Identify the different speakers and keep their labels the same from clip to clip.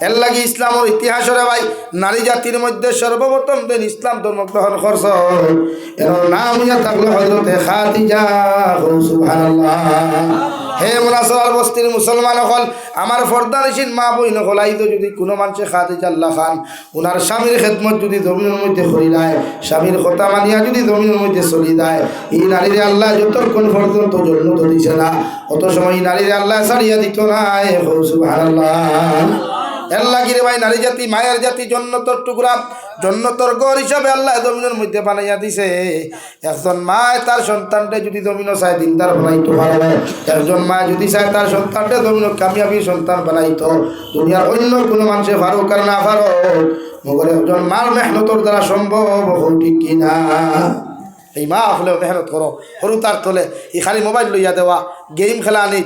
Speaker 1: এর লাগি ইসলামের ইতিহাসরে ভাই নারী জাতির মধ্যে সর্বপ্রথম দিন ইসলাম ধর্ম গ্রহণ করছ এর নাম ইয়া থাকলো হযরতে খাদিজা। সুবহানাল্লাহ। হে মুনাসর বস্তির মুসলমান হল, আমার ফরদানিসিন মা বইন হলাই তো যদি কোনো মানুষে খাদিজা আল্লাহ খান ওনার স্বামীর খেদমত যদি জমিনের মধ্যে করি দেয়, স্বামীর কথা মানিয়া যদি জমিনের মধ্যে চলি দেয়, এই নারীরে আল্লাহ যতক্ষণ পর্যন্ত জন্ম তো দিছে না অত সময় নারীরে আল্লাহ ছাড়িয়া দিত না। সুবহানাল্লাহ। এর লাগি রে ভাই নারী জাতি মায়ের জাতি জন্নতর টুকরা, জন্নতর গড় হিসাবে আল্লাহ জমিনের মধ্যে বানাইয়া দিছে। একজন মা তার সন্তানটা যদি জমিনও চায় দিনদার বানাইতো ভালো, একজন মা যদি চায় তার সন্তানটা জমিন কামিয়াবি সন্তান বানাইতো। দুনিয়ার অন্য কোনো মানুষে ফারুক আর না ফারুক, মগর একজন মার মেহনতর দ্বারা সম্ভব, ঠিক কিনা? এই মা হলেও মেহনত করো, সরু তার তলে এই খালি মোবাইল লইয়া দেওয়া, গেম খেলা আনি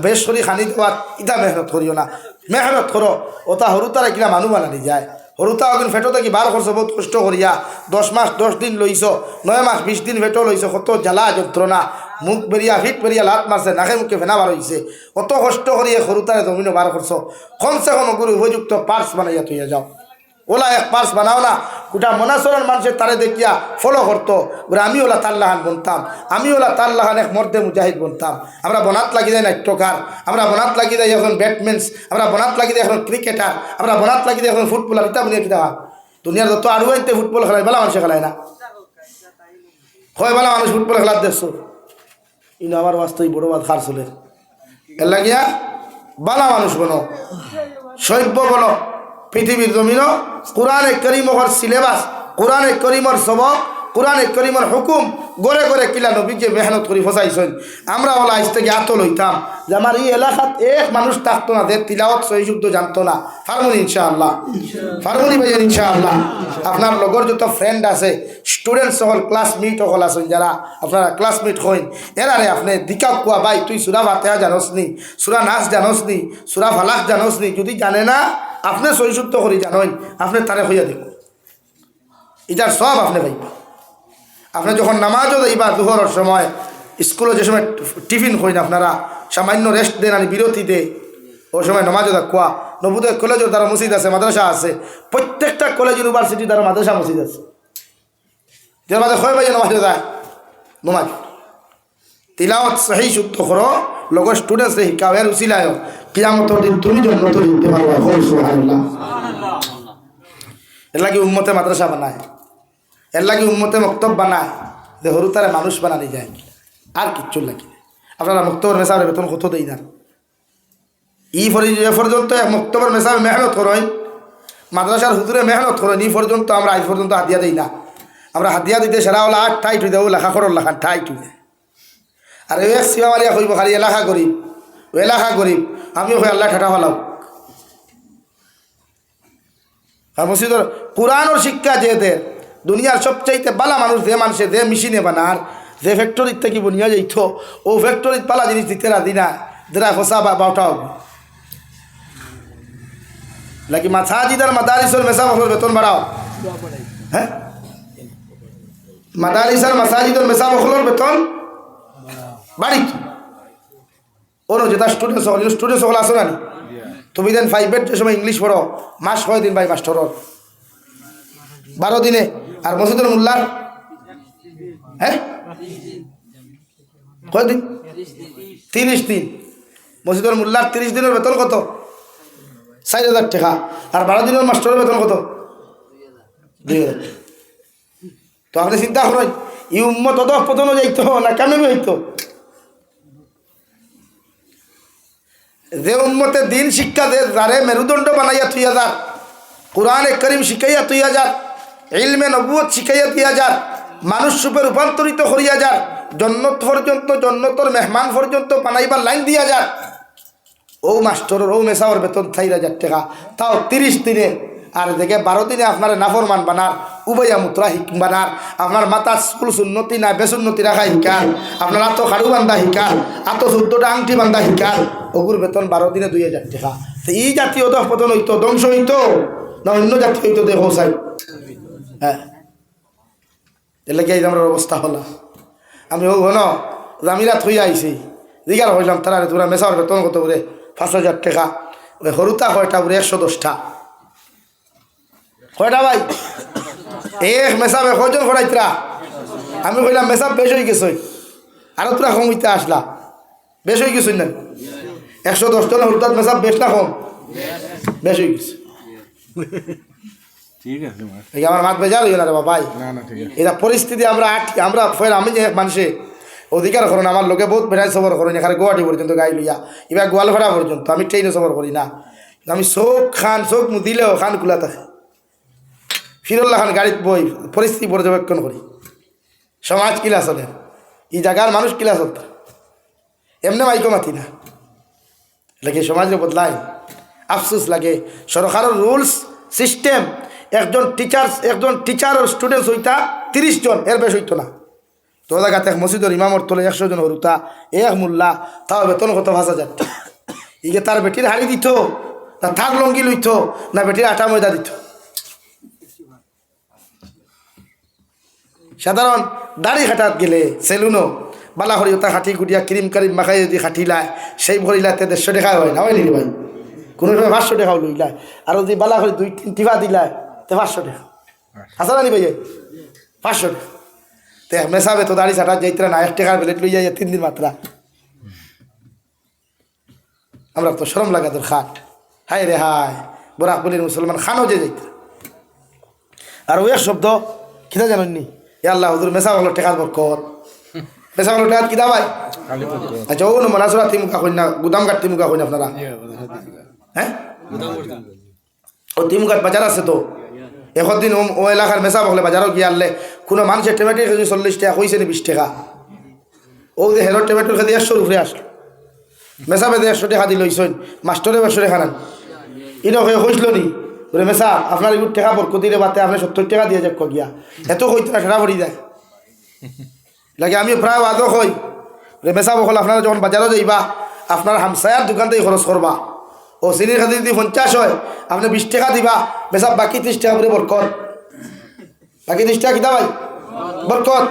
Speaker 1: বেশ করি খানি দেওয়া, ইটা মেহনত করিও না। মেহনত করো, ওটা সরু তারা কিনা মানুষ বানানি যায়। সরুতা ওখান ফেটো থাকি বার করছো বহুত কষ্ট করিয়া, 10 মাস 10 দিন লইছ, 9 মাস 20 দিন ফেটো লইছ, কত জ্বালা যন্ত্রণা, মুখ বেরিয়া ফিট বেরিয়া লাত মারছে, নাকে মুখে ফেনা বার হয়েছে, কত কষ্ট করিয়া সরুতারে জমিনও বার করছো। কমসে কম গুরু উপযুক্ত পার্স বানাইয়া তুইয়া যাও। ওলা এক পার্স বানাও না, গোটা মনাসরের মানুষের তারে দেখিয়া ফলো করতো, আমি ওলা তাল্লাহান বনতাম, আমি ওলা তাল্লাহান এক মর্দে মুজাহিদ বনতাম। আমরা বনাত লাগি যাই নাট্যকার, আমরা বনাত লাগি যাই এখন ব্যাটম্যানস, আমরা বনাত লাগি যাই এখন ক্রিকেটার, আমরা বনাত লাগি যাই এখন ফুটবলার। ইতা বলিয়া কিনা দুনিয়ার যত আরও আইতে ফুটবল খেলায় বেলা মানুষে খেলায় না, হয় বেলা মানুষ ফুটবল খেলার দেখছো। ইনো আমার বাস্তব বড় বাদ খার চলে এর লাগিয়া বালা মানুষ বনো, সভ্য বনো। পৃথিবীর জমিনও কোরআনে করিমর সিলেবাস, কোরআনে করিমর সবক, কোরআনে করিমর হুকুম গড়ে গড়ে কিলা নবীকে মেহনত করি ফসাইছেন। আমরা ওলা আজ থেকে আত লইতাম যে আমার এই এলাকাত এক মানুষ থাকতো না যে তিলাওয়াত সহি শুদ্ধ জানতো না। ফার্মুনি ইনশাআল্লাহ, ফার্মুনি ভাইয়ের ইনশাআল্লাহ। আপনার লগর যত ফ্রেন্ড আছে, স্টুডেন্ট সকল ক্লাসমেট সকল আছেন, যারা আপনারা ক্লাসমেট হইন, এরারে আপনি দিকা কোয়া ভাই তুই সুরা ফাতিহা জানোস নি, সুরা নাস জানোস নি, সুরা ফালাক জানোস নি, যদি জানে না আপনি সহি শুদ্ধ করি জানেন, আপনি তারে হইয়া দেখুন, এটার সব আপনি ভাইবা। আপনি যখন নামাজও যাইবা দুহরের সময়, স্কুলে যে সময় টিফিন করেন আপনারা, সামান্য রেস্ট দেন আর বিরতি দে, ওই সময় নামাজও দেখুয়া। নবোদয় কলেজের দ্বারা মসজিদ আছে, মাদ্রাসা আছে, প্রত্যেকটা কলেজ ইউনিভার্সিটি দ্বারা মাদ্রাসা মসজিদ আছে, যে মাঝে হয় ভাই নামাজে যায় নমাজ তিলাওয়াত সহি শুদ্ধ করো, লগর স্টুডেন্টসে শিকাও, এর উচিলায় কিয়ামতের দিন তুমি জন্নত দিতে পারবা। সুবহানাল্লাহ। এর লাগি উম্মতে মাদ্রাসা বানায়, এর লাগি উম্মতে মক্তব বানায়, যে হরু তারে মানুষ বানানি যায়, আর কিচ্ছু লাগে। আপনারা মক্তবের মেসাবের বেতন কত দেই না, ই পর্যন্ত মক্তবের মেসাবে মেহনত করেন, মাদ্রাসার হুজুরে মেহনত করেন, ই পর্যন্ত আমরা আজ পর্যন্ত হাতিয়া দিই না। আমরা হাতিয়া দিতে সেরা হলো আর ঠাইট হয়ে দেবো, লেখা করো লেখা ঠাইট হয়ে যায়। আর এই সিবা মারিয়া কইব খালি এলাকা গরিব, ও এলাকা গরিব, আমিও কই আল্লাহ ঠাটা ফেলাও। আর মসজিদের কোরআনের শিক্ষা যে দে, দুনিয়ার সবচাইতে বালা মানুষ যে মানুষে যে মেশিনে বানার, যে ফ্যাক্টরির থেকে বনিয়া যাইত, ও ফ্যাক্টরির পালা জিনিস দিতে রাজি না, যেটা ফসা বাউটাও নাকি মাসাজিদার মাদারিসের মেসা বেতন বাড়াও। হ্যাঁ, মাদারিসের মাসাজিদের মেসা বখলোর বেতন বাড়ি। ওর যেটা স্টুডেন্ট সকল আসো না, তুমি দেন 5 যে সময় ইংলিশ পড়ো, মাস 6 দিন ভাই মাস্টর 12 দিনে। আর মসজিদের মোল্লার হ্যাঁ কয়দিন? 30 দিন। মসজিদের মোল্লার 30 দিনের বেতন কত? 4,000 টাকা। আর 12 দিনের মাস্টরের বেতন কত? 2,000। তো আপনি চিন্তা করেন এই উম্মত অত পতনও যাইতো না কেমন হইতো? যে উম্মতে দিন শিক্ষা দে, যারে মেরুদণ্ড বানাইয়া 3,000, কোরআনে করিম শিখাইয়া 3,000, ইলমে নবুয়ত শিখাইয়া 3,000, মানুষ রূপে রূপান্তরিত করিয়া যার, জন্নত পর্যন্ত জন্নতর মেহমান পর্যন্ত বানাইবার লাইন দিয়া যার, ও মাস্টরের ও মেসাওয়ার বেতন 4,000 টাকা, তাও 30 দিনে। আর দেখে 12 দিনে আপনার নাফরমান বানার, উবয়া মুত্রা বানার, আপনার মাথা স্কুল সুন্নতি না বেসুন্নতি রাখা শিকার, আপনার আতো খাড়ু বান্ধা শিকার, আতো 14টা আংটি বান্ধা শিকার, ওগুর বেতন 12 দিনে 2,000 টাকা। তো এই জাতীয় পতন হইতো, ধ্বংস হইতো না অন্য জাতি হইতো? দেখো চাই। হ্যাঁ, এলে কি আমার অবস্থা হলো? আমি ও হন জামিরা থইয়া আইছি, জিগার হইলাম তারা তোরা মেসাওয়ার বেতন কত করে? 5,000 টাকা। ওই হরুতা কয়টা পুরো 110টা কয়টা ভাই এক মেসাবে কয়জন ফড়াইতরা আমি কইলাম মেসাব বেশ হয়ে গেছই আরো তোরা কম হইতে আসলা বেশ হয়ে গেছই না 110 জন হরুতার মেসাব বেশ না কম বেশ হয়ে গেছে
Speaker 2: ঠিক আছে
Speaker 1: এই আমার মাত বেজার হইল না রে ভাই এটা পরিস্থিতি আমরা ফের আমি যে মানুষে অধিকার করেন আমার লোকে বহুত বেড়াই সফর করেন এখানে গুয়াহাটি পর্যন্ত গাই লইয়া এবার গোয়ালপাড়া পর্যন্ত আমি ট্রেনে সফর করি না আমি চোখ দিলেও খান খোলা থাকে ফিরুল্লাহ খান গাড়িত বই পরিস্থিতি পর্যবেক্ষণ করি সমাজ কিলা চলে এই জায়গার মানুষ কিলা চলতে এমনি মাইকো মাতি না লাগে সমাজে বদলায় আফসোস লাগে সরকারের রুলস সিস্টেম একজন টিচার আর স্টুডেন্টস হইতা 30 জন এর বেশ হইতো না তো জায়গাতে এক মসজিদের ইমামর তোলে 100 জন হরুতা এক মোল্লা তাও বেতন কত 5,000 ইগে তার বেটির হাড়ি দিত না থাক লঙ্গি লইত না বেটির আটা ময়দা দিত সাধারণ দাড়ি খাটাত গেলে সেলুনও বালা হরিতা খাটি গুটিয়া ক্রিম কারিম মাখাই যদি খাটিলায় সেই ভরিলাতে 150 টাকা হয় না হয় নি ভাই কোনো সময় 500 টাকাও লইলায় আর যদি বালা করে 2-3 টিপা দিলায় তো 500 টাকা আসা না নি ভাই 500 টাকা তে মেসাবে তো দাড়ি ছাটা যাইতরা না 1 টাকার প্লেট লই যায় 3 দিন মাত্রা আমরা তো শরম লাগা দরকার হায় রে হায় বরাকবলির মুসলমান খানও যে যাইত আর ওই এক শব্দ কিনা জানেননি ইয়া আল্লাহ হুজুর মেসা হলো টাকার বরকত মেসা হলো টাকা কিনা ভাই আচ্ছা ও মনাসরা তিমুকা কই না গুদাম ঘাট তিমুকা কই না আপনারা হ্যাঁ ও তিমুকার বাজার আছে তো একদিন ও এলাকার মেসা বলে বাজারও গিয়ে আনলে কোনো মানুষের টমেটো কেজি 40 টাকা কইছে নি 20 টাকা ও যে হেরো টমেটোর কেজি 100 উপরে আসলো মেসা বেদে 100 টাকা দিল ইসন মাস্টরে 100 টাকা নেন ইনো হয়ে হইছিল নি বলে মেসা আপনার এগুলো টাকা বরকত দিলে বাতে আপনি 70 টাকা দিয়ে যাক গিয়া এত কইতে না ঠেলা পড়ি যায় লাগে আমি প্রায় আদৌ কই বলে মেসা বকল আপনারা যখন বাজারও যাইবা আপনার হামসায়ার দোকান থেকে খরচ করবা ও চিনির খাদি যদি 50 হয় আপনি 20 টাকা দিবা মেসা বাকি 30 টাকা করে বরকত বাকি 30 টাকা কিনা ভাই বরকত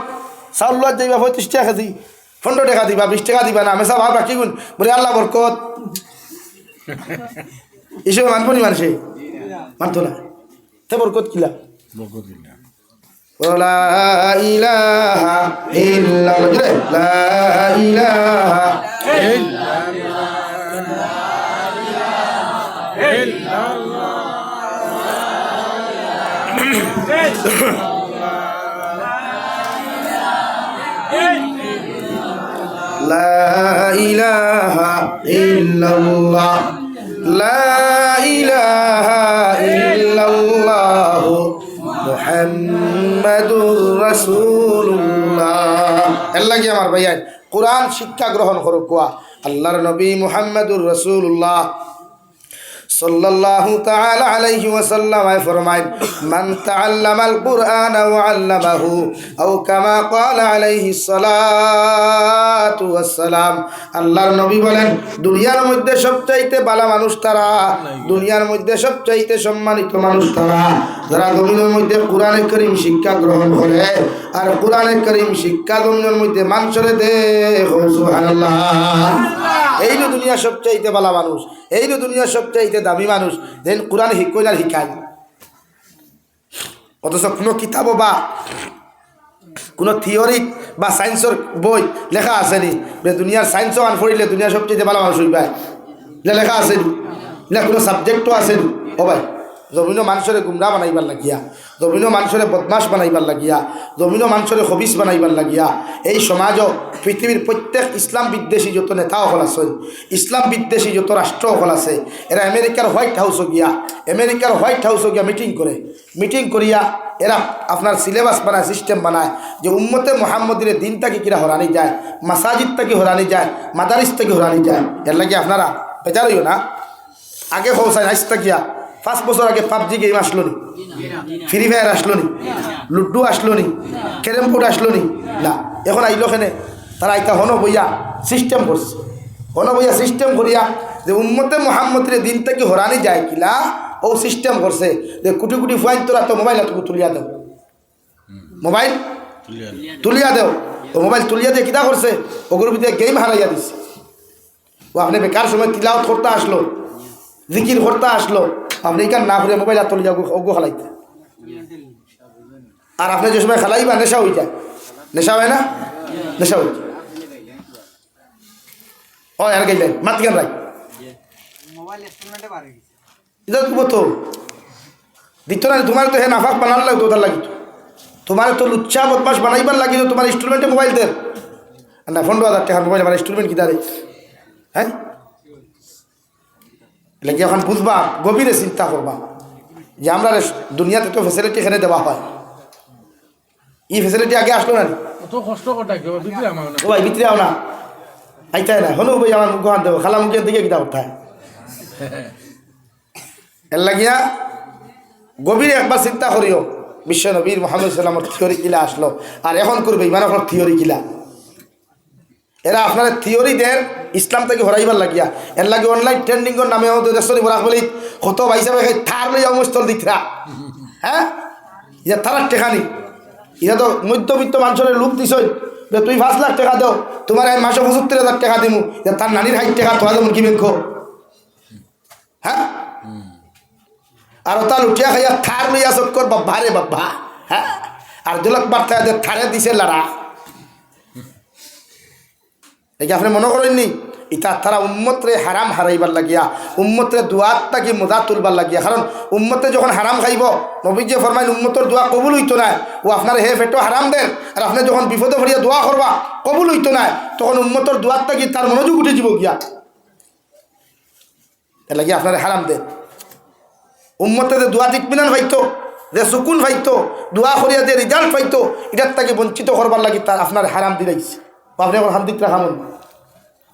Speaker 1: চাউল লোয়া যাইবা 35 টাকা কেজি 15 টাকা দিবা 20 টাকা দিবা না মেসা ভাব বাকি গুণ বলে আল্লাহ বরকত এসব মানবো নি মানুষে মানতো না তে বরকত কিলা লা ইলাহা ইল্লাল্লাহ লা ইলাহা لا إله إلا الله لا إله إلا الله محمد رسول الله আল্লাহ কি আমার ভাই কোরআন শিক্ষা গ্রহণ করো কোয়া আল্লাহর নবী মুহাম্মদুর রাসূলুল্লাহ সাল্লাল্লাহু তাআলা আলাইহি ওয়াসাল্লাম ফরমায় মান তাআল্লামাল কুরআন ওয়া আল্লামাহু আও কামা ক্বালা আলাইহি সালাতু ওয়াসসালাম আল্লাহর নবী বলেন দুনিয়ার মধ্যে সবচাইতে ভালো মানুষ তারা দুনিয়ার মধ্যে সবচাইতে সম্মানিত মানুষ তারা যারা জমিনের মধ্যে কোরআনে কারীম শিক্ষা গ্রহণ করে আর কোরআনে কারীম শিক্ষা জমিনের মধ্যে মানুষরে দেয় সুবহানাল্লাহ এই যে দুনিয়া সবচাইতে ভালো মানুষ এই যে দুনিয়া সবচাইতে দামি মানুষ যেন কোরআন শিক্ষার শিখায় অথচ কোনো কিতাব বা কোনো থিওরি বা সায়েন্সের বই লেখা আসেনি দুনিয়ার সায়েন্সও আন পড়িলে দুনিয়া সবচেয়ে ভালো মানুষ হইবাই লেখা আসেনি না কোনো সাবজেক্টও আসেনি ও ভাই জমিনও মানুষরে গুমরা বানাইবার লাগিয়া জমিনও মানুষরে বদমাস বানাইবার লাগিয়া জমিনও মানুষরে হবিস বানাইবার লাগিয়া এই সমাজও পৃথিবীর প্রত্যেক ইসলাম বিদ্বেষী যত নেতা সকল আছে ইসলাম বিদ্বেষী যত রাষ্ট্র সকল আছে এরা আমেরিকার হোয়াইট হাউসও গিয়া মিটিং করিয়া এরা আপনার সিলেবাস বানায় সিস্টেম বানায় যে উম্মতে মুহাম্মদের দিনটাকে কিরা হরানি যায় মাসাজিদটাকে হরানি যায় মাদারিসটাকে হরানি যায় এর লাগে আপনারা বেচারইও না আগে হৌসাই নাইসটা গিয়া 5 বছর আগে পাবজি গেম আসলো নি ফ্রি ফায়ার আসলো নি লুডু আসলো নি ক্যারেম বোর্ড আসলো নি না এখন আইলো খেনে তারা আইতা হন বইয়া সিস্টেম করছে হন বইয়া সিস্টেম করিয়া যে উম্মতে মুহাম্মদের দিনটা কি হরানি যায় কিলা ও সিস্টেম করছে যে কোটি কোটি ফাইন তোরা তো মোবাইল তুলিয়া দেও মোবাইল তুলিয়া দেও তো মোবাইল তুলিয়া দিয়ে কিতা করছে ওগুলোর ভিতরে গেম হারাইয়া দিছে ও আপনি বেকার সময় তিলাওয়াত করতে আসলো জিকির করতে আসলো, আপনি এখান না করে মোবাইল হাত তুলে যাবো অজ্ঞ খালাইতে। আর আপনি যে সময় খালাইবা নেশা হয়ে যায়, নেশা হয় না, নেশা হয়ে যায়। ও আর গাইলেন মাত কেন রাখ এটা তো দিত না তোমার, তো হে নাফাক বানার লাগতো ওটার লাগিত, তোমার তো লুচ্ছা বদমাস বানাইবার লাগিত, তোমার ইনস্টলমেন্টে মোবাইল দেন না 15,000 টাকার মোবাইল, আমার ইনস্টলমেন্ট কি দাঁড়ে? হ্যাঁ, এলে কি এখন বুঝবা, গভীরে চিন্তা করবা যে আমরা দুনিয়াতে তো ফেসিলিটি এখানে দেওয়া হয়, এই ফেসিলিটি আগে আসলো না, ও ভাই ভিতরে আও না, আইতাই না হলো ভাই আমার মুখ দেবো খালা মুখের দিকে কিনা কোথায় এর লাগিয়া গভীরে একবার চিন্তা করিও বিশ্ব নবীর মোহাম্মদ সাল্লামের থিওরি কিলা আসলো, আর এখন করবে ইমান আপনার থিওরি কিলা। এরা আপনার থিওরি দেন ইসলাম থেকে হরাইবার লাগিয়া, এর লাগে অনলাইন ট্রেন্ডিংয়ের নামে দেশি বরাক বলি কত ভাইসা ভাই থার লইয়া মুস্তল দিকরা, হ্যাঁ ইয়া তারার টেকানি, ইয়া তো মধ্যবিত্ত মানুষের লোক দিছই যে তুই 5 লাখ টাকা দাও, তোমার আমি মাসে 75,000 টাকা দিমু, তার নানির 60 টাকা তোয়া দেবো কি বেঙ্ক, হ্যাঁ আর তা লুটিয়া খাইয়া থার লইয়া চক্কর বাবা রে বাবা, হ্যাঁ আর দুলক বার্তা থারে দিছে লড়া। দেখি আপনি মনে করেননি ইটা তারা উম্মতরে হারাম হারাইবার লাগিয়া, উম্মতরে দোয়াতটা কি মজা তুলবার লাগিয়া, কারণ উম্মতে যখন হারাম খাইব নবীজি ফরমাইন উম্মতর দোয়া কবুল হইতো না, ও আপনার হে ফেটো হারাম দেন, আর আপনি যখন বিপদে ভরিয়া দোয়া করবা কবুল হইতো না, তখন উম্মতর দোয়াতটা কি তার মনোযোগ উঠে যাব গিয়া, এর লাগিয়া আপনার হারাম দেন। উম্মতে যে দোয়া ইতমিনান পাইতো, যে সুকুন পাইতো, দোয়া করিয়া যে রিজাল্ট পাইতো, এটার তাকে বঞ্চিত করবার লাগি তার আপনার হারাম দিলাইছে, আপনি এখন হামদিক রাখামন।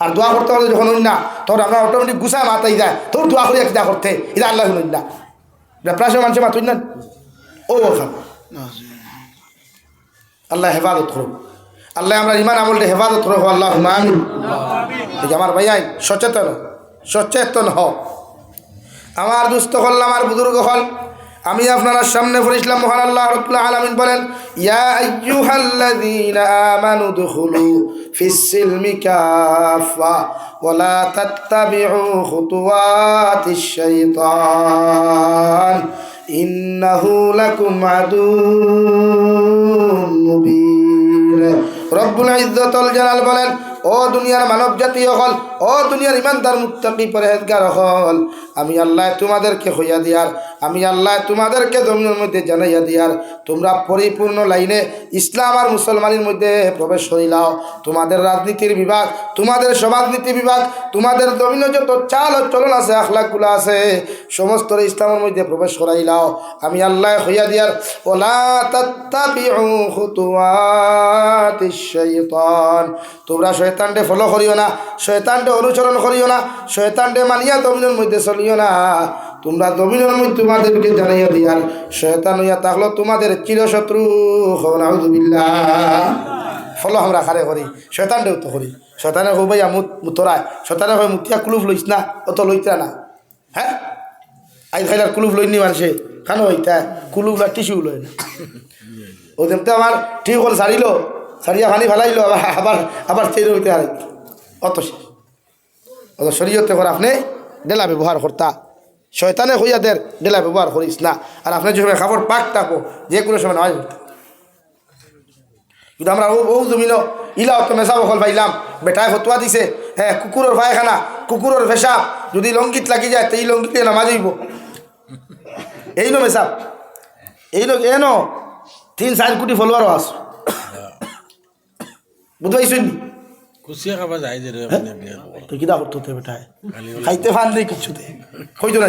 Speaker 1: আর দোয়া করতে হলে যখন হই না তখন আপনার অটোমেটিক গুছা মাথায় যায়, তোর দোয়া করি একটা করতে, এটা আল্লাহ হইন না, প্রায় মানুষের মাথুই না ও খান। আল্লাহ হেফাজত করুন, আল্লাহ আমরা ইমান আমলটা হেফাজত করব, আল্লাহ আমিন। আমার ভাইয়াই সচেতন, সচেতন হ আমার দুস্থ হল, আমার বুজুর্গ হল, আমি আপনার সামনে পড়েছিলাম মহান আল্লাহ রাব্বুল আলামিন বলেন ইয়া আইয়ুহাল্লাযীনা আমানু দুখুলু ফিস-সিলমি কাফা ওয়া লা তাত্তাবিউ খুতুওয়াতিশ শাইতান ইন্নাহু লাকুম আদুউম মুবিন। রব্বুল ইজ্জতুল জালাল বলেন ও দুনিয়ার মানব জাতি হল, ও দুনিয়ার ইমানদার মুত্তাকি পরহেজগার হল, আমি আল্লাহ তোমাদেরকে হইয়া দিয়ার, আমি আল্লাহ তোমাদেরকে জমিনের মধ্যে জানাইয়া দিয়ার, তোমরা পরিপূর্ণ লাইনে ইসলাম আর মুসলমানের মধ্যে প্রবেশ করিলাও। তোমাদের রাজনীতির বিভাগ, তোমাদের সমাজনীতি বিভাগ, তোমাদের জমিনে যত চাল ও চলন আছে, আখলাকগুলো আছে, সমস্ত ইসলামের মধ্যে প্রবেশ করাইলাও। আমি আল্লাহ হইয়া দিয়ার ওলা তাত্তাবিউ খুতুওয়াতিশ শাইতান, তোমরা শয়তানকে ফলো করিও না, শয়তানকে অনুসরণ করিও না, শয়তানকে মানিয়া জমিনের মধ্যে চলিও না। তোমরা জমিনের মধ্যে তোমাদেরকে জানাইয়া দিয়ার শয়তান হইয়া থাকলো তোমাদের চিরশত্রু। নাউযুবিল্লাহ। ফলো আমরা খারে করি, শয়তানকেও তো করি, শয়তানে হো ভাইয়া মুতরায়, শয়তানে হয় মুতিয়া কুলুফ লইস না, অত লইতা না, হ্যাঁ আই খাইলার কুলুফ লইনি মানুষে খানো হইতা কুলুফ আর টিস্যু লয় না। ও যেমতে আমার ঠিক হল ছাড়িল, ছাড়িয়া পানি ফেলাইলো, আবার আবার চেয়ে হইতে আর অত অত শরীয়তে করে আপনি ডেলা ব্যবহার করতা, শয়তানে হইয়া দের ডেলা ব্যবহার করিস না। আর আপনি যে সময় খাবার পাক থাকো যে কোনো সময় নয়, কিন্তু আমরা ও জমিন ইলা অত মেশা বকল পাইলাম, বেটায় ফতুয়া দিছে, হ্যাঁ কুকুরের পায়খানা, কুকুরের পেশাব যদি লঙ্গিত লাগি যায় তো এই লঙ্গিতে নামাজ হইব, এই নো মেশাব, এই লোক এনো 3-4 কোটি ফলোয়ারও আস, বুঝতে পারছি
Speaker 2: কুচিয়া খাবা যায় যে
Speaker 1: তুই কিনা করতে বেটায় খাইতে পার নেই কিছুতে কইতো না।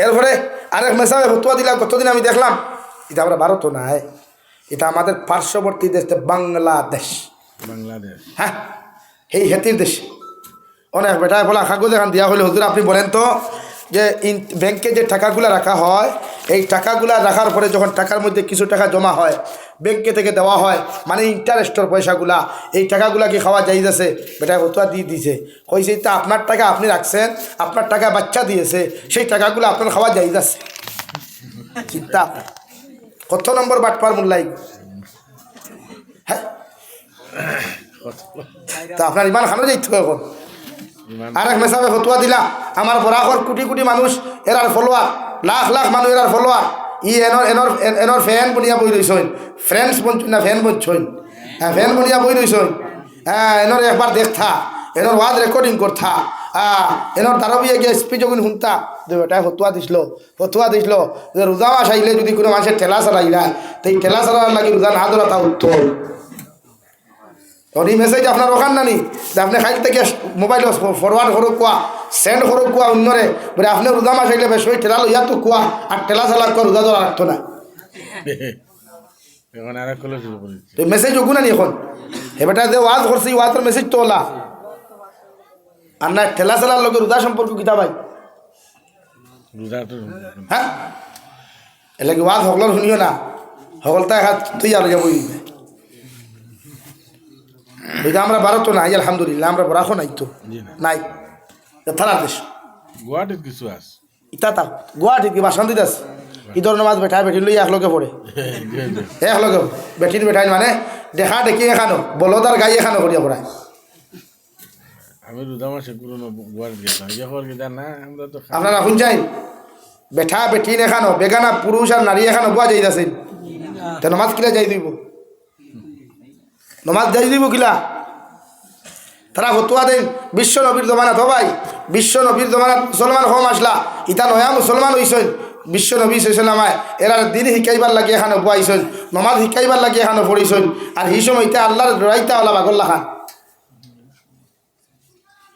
Speaker 1: এরপরে আরেক মেসাবে ফতুয়া দিলাম, কতদিন আমি দেখলাম, এটা আমরা ভারতও নাই, এটা আমাদের পার্শ্ববর্তী দেশ বাংলাদেশ,
Speaker 2: বাংলাদেশ,
Speaker 1: হ্যাঁ এই হেতির দেশ। অনেক বেটায় বলা কাগজ এখান দেওয়া হলে হুজুর আপনি বলেন তো যে ব্যাংকে যে টাকাগুলো রাখা হয়, এই টাকাগুলা রাখার পরে যখন টাকার মধ্যে কিছু টাকা জমা হয় ব্যাংকে থেকে দেওয়া হয়, মানে ইন্টারেস্টের পয়সাগুলা, এই টাকাগুলা কি খাওয়া যাই যাচ্ছে? বেটা ফতুয়া দিয়ে দিছে, কইছে তা আপনার টাকা আপনি রাখছেন, আপনার টাকা বাচ্চা দিয়েছে, সেই টাকাগুলো আপনার খাওয়া যাই যাচ্ছে। চিন্তা কত নম্বর বাটপার মূল্যাই, হ্যাঁ তা আপনার ইমান খানো যাইতো এখন, আর এক মেসাবে ফতুয়া দিলা আমার বরাকর কোটি কোটি মানুষ এরার ফলোয়ার লাখ লাখ মানুষ এরার ফলোয়ার এনর ফ্যান বনিয়া বই রইছইন ফ্রেন্ডস বনছুন না ফ্যান বনছইন হ্যাঁ ফ্যান বনিয়া বই রইছইন হ্যাঁ এনর একবার দেখতা এনর ওয়াজ রেকর্ডিং করতা এনর দাঁড়াবিয়ে গিয়ে স্পিচ যখন শুনতা যে বেটায় ফতুয়া দিছিল যে রোজা মাস আইলে যদি কোনো মানুষের ঠেলা চালাইলা তো এই ঠেলা চালার লাগে রোজা না ধরা তা উত্তর এই মেসেজ আপনার ওখান নানি যে আপনি খাইল থেকে মোবাইল ফরওয়ার্ড করুক কোয়া সেন্ড করুক কোয়া অন্যরে বলে আপনি রোজা মাস আইলে বেশ ওই ঠেলা লইয়া তো কোয়া আর ঠেলা চালা কোয়া রোজা ধরা রাখতো না
Speaker 2: এখন আর কলে শুরু করেছি
Speaker 1: এই মেসেজ ওগুলো নানি এখন এবারটা যে ওয়াজ করছি ওয়াজের মেসেজ তো ওলা আর না ঠেলা চালার লোকের রোজা সম্পর্ক কিতা ভাই
Speaker 2: রোজা তো
Speaker 1: হ্যাঁ এর লাগে ওয়াজ সকলের শুনিও না সকল তাই হাত তুই আর যাবো ওইটা আমরা ভারতও নাই আলহামদুলিল্লাহ আমরা বরাখও নাই তো
Speaker 2: জি না
Speaker 1: নাই থানার দেশ
Speaker 2: গুয়াহাটিত কিছু আছে
Speaker 1: ইতা তা গুয়াহাটিত কি বাসন্তীত আছে ঈদর নামাজ বেঠা বেঠি লই একলগে পড়ে একলগে বেঠির বেঠাই মানে দেখা দেখি এখানো বলদার গাই এখানো করিয়া পড়ায়
Speaker 2: আমি রোজা মাসে পুরোনো গুয়াহাটি গেলাম ইয়ে খবর কি না আমরা তো
Speaker 1: আপনারা শুন চাই বেঠা বেঠিন এখানো বেগানা পুরুষ আর নারী এখানো বুয়া যাইতাছেন তো নমাজ কিলা যাই দিব নমাজ যাই দিব কিলা তারা ফতুয়া দেন বিশ্ব নবীর জমানা তো ভাই বিশ্ব নবীর জমানাত মুসলমান কম আসলা ইতা নয়া মুসলমান হইছেন বিশ্ব নবী সাল্লামায় এরা দিন শিকাইবার লাগে এখানে বুয়াইছেন নমাজ শিকাইবার লাগে এখানে পড়িছেন আর এই সময় ইতা আল্লাহর রাইতা ওলা বাগল্লা খান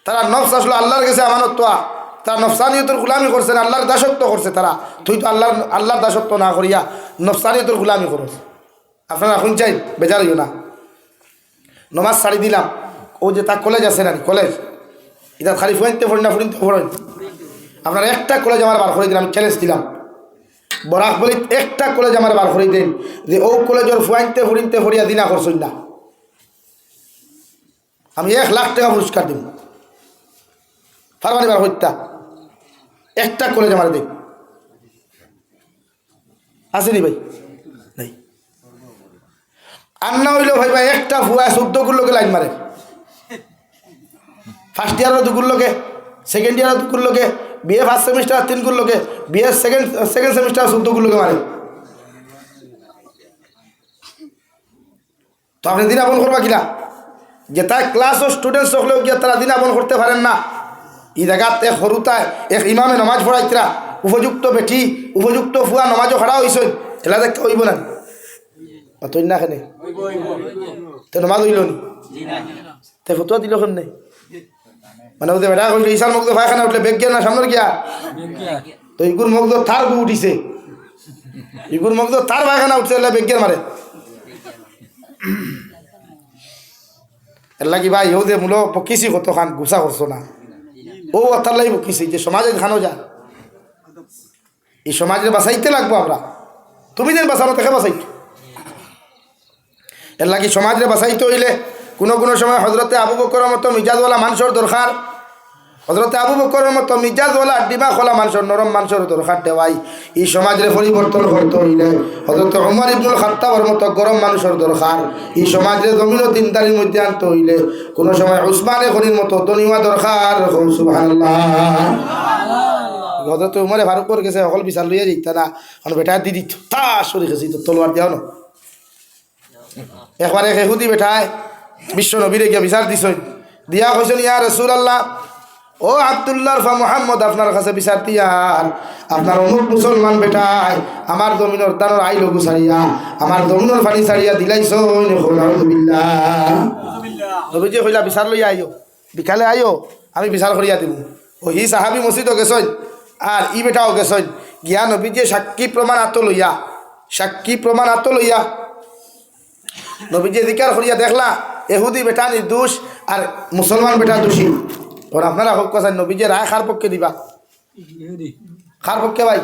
Speaker 1: তারা নফস আসলো আল্লাহর কাছে আমানত তোয়া তারা নফসানিয়তের গুলামি করছে না আল্লাহর দাসত্ব করছে তারা তুই তো আল্লাহর দাসত্ব না করিয়া নফসানিয়তের গুলামি করছ আপনারা এখন চাই বেজার হইও না নমাজ ছাড়ি দিলাম ও যে তার কলেজ আছে না কলেজ এটা খালি ফুয়াইতে পড়ি না ফুরিতে পড়েন আপনার একটা কলেজ আমার বার করে দিলাম চ্যালেঞ্জ দিলাম বরাক বলি একটা কলেজ আমার বার করে দেন যে ও কলেজের ফুয়াইতে ফুরিতে পড়িয়া দিনা করছই না আমি 1,00,000 টাকা পুরস্কার দিব ফারমানি বার হত্যা একটা কলেজ আমার দেখ আসেনি ভাই নাই আর না হইলেও ভাই ভাই একটা ফুয়া 14 লোকে লাইন মারে ফার্স্ট ইয়ারও 2 লোকে সেকেন্ড ইয়ারও 2 লোকে বিএ ফার্স্ট সেমিস্টার 3 লোকে বিএ সেকেন্ড সেমিস্টার 14 লোকে মারে তো আপনি দিন আপন করবা কিনা যে তার ক্লাস ও স্টুডেন্টস হলেও গিয়ে তারা দিন আপন করতে পারেন না এই জায়গাত এক সরুতায় এক ইমামে নমাজ পড়াইতরা উপযুক্ত বেঠি উপযুক্ত ফুয়া নমাজও খাড়া হয়েছে এলা দেখতে হইব না তুই না খেনে তো নমাজ হইল নি তাই ফতুয়া দিল কেন নেই মানে ওদের বেটা কইল ঈশার মগদ ভাইখানা উঠলে বেগ গিয়া না সামনের গিয়া তো ইগুর মগদ থার গু উঠিছে ইগুর মগদ থার ভাইখানা উঠছে এলে বেগ গিয়ার মারে এর লাগি ভাই ও যে মূল পকিছি কত খান গুছা করছো না ও অর্থাৎ লাগি পকিছি যে সমাজে খানো যা এই সমাজে বাঁচাইতে লাগবো আমরা তুমি যেন বাঁচানো তাকে বাঁচাইতো এর লাগি সমাজে বাঁচাইতে হইলে কোনো কোনো সময় হজরতে আবু বকরের মতো মিজাজওয়ালা মানুষের দরকার হজরতে আবু বকরের মতো মিজাজওয়ালা ডিমা খোলা মানুষের নরম মানুষের দরকার দেওয়াই এই সমাজের পরিবর্তন করতে হইলে হজরত ওমর ইবনুল খাত্তাবের মতো গরম মানুষের দরকার এই সমাজের জমিন ও দিনদারির মধ্যে আনতে হইলে কোনো সময় উসমানে গনির মতো দনিওয়া দরকার সুবহানাল্লাহ হজরত উমরে ফারুকের গেছে সকল বিচার লইয়া যেত না কারণ বেটা দি দিত তা সরি গেছি তো তলোয়ার দিও না একবার এক এহুদি বেটায় বিশ্ব নবীরে গিয়া বিচার দিছ দিয়া কইছেন ইয়া রাসূলুল্লাহ ও আব্দুল্লাহর ফা মুহাম্মদ আপনার কাছে বিচার দিয়ার আপনার অমুক মুসলমান বেটায় আমার জমিনের দানোর আইলো গুছাইয়া আমার জমিনের পানি ছাড়িয়া দিলাইছ আলহামদুলিল্লাহ নবীজি কইলা বিচার লইয়া আইও বিকালে আইও আমি বিচার করিয়া দিব ও হি সাহাবী মসজিদও গেছন আর ই বেটাও গেছন গিয়া নবীজি সাক্ষী প্রমাণ আত লইয়া নবীজি জিকার করিয়া দেখলা এহুদি বেটা নির্দোষ আর মুসলমান বেটা দোষী ওর আপনারা হোক কথা নবীজি রায় খার পক্ষে দিবা খার পক্ষে ভাই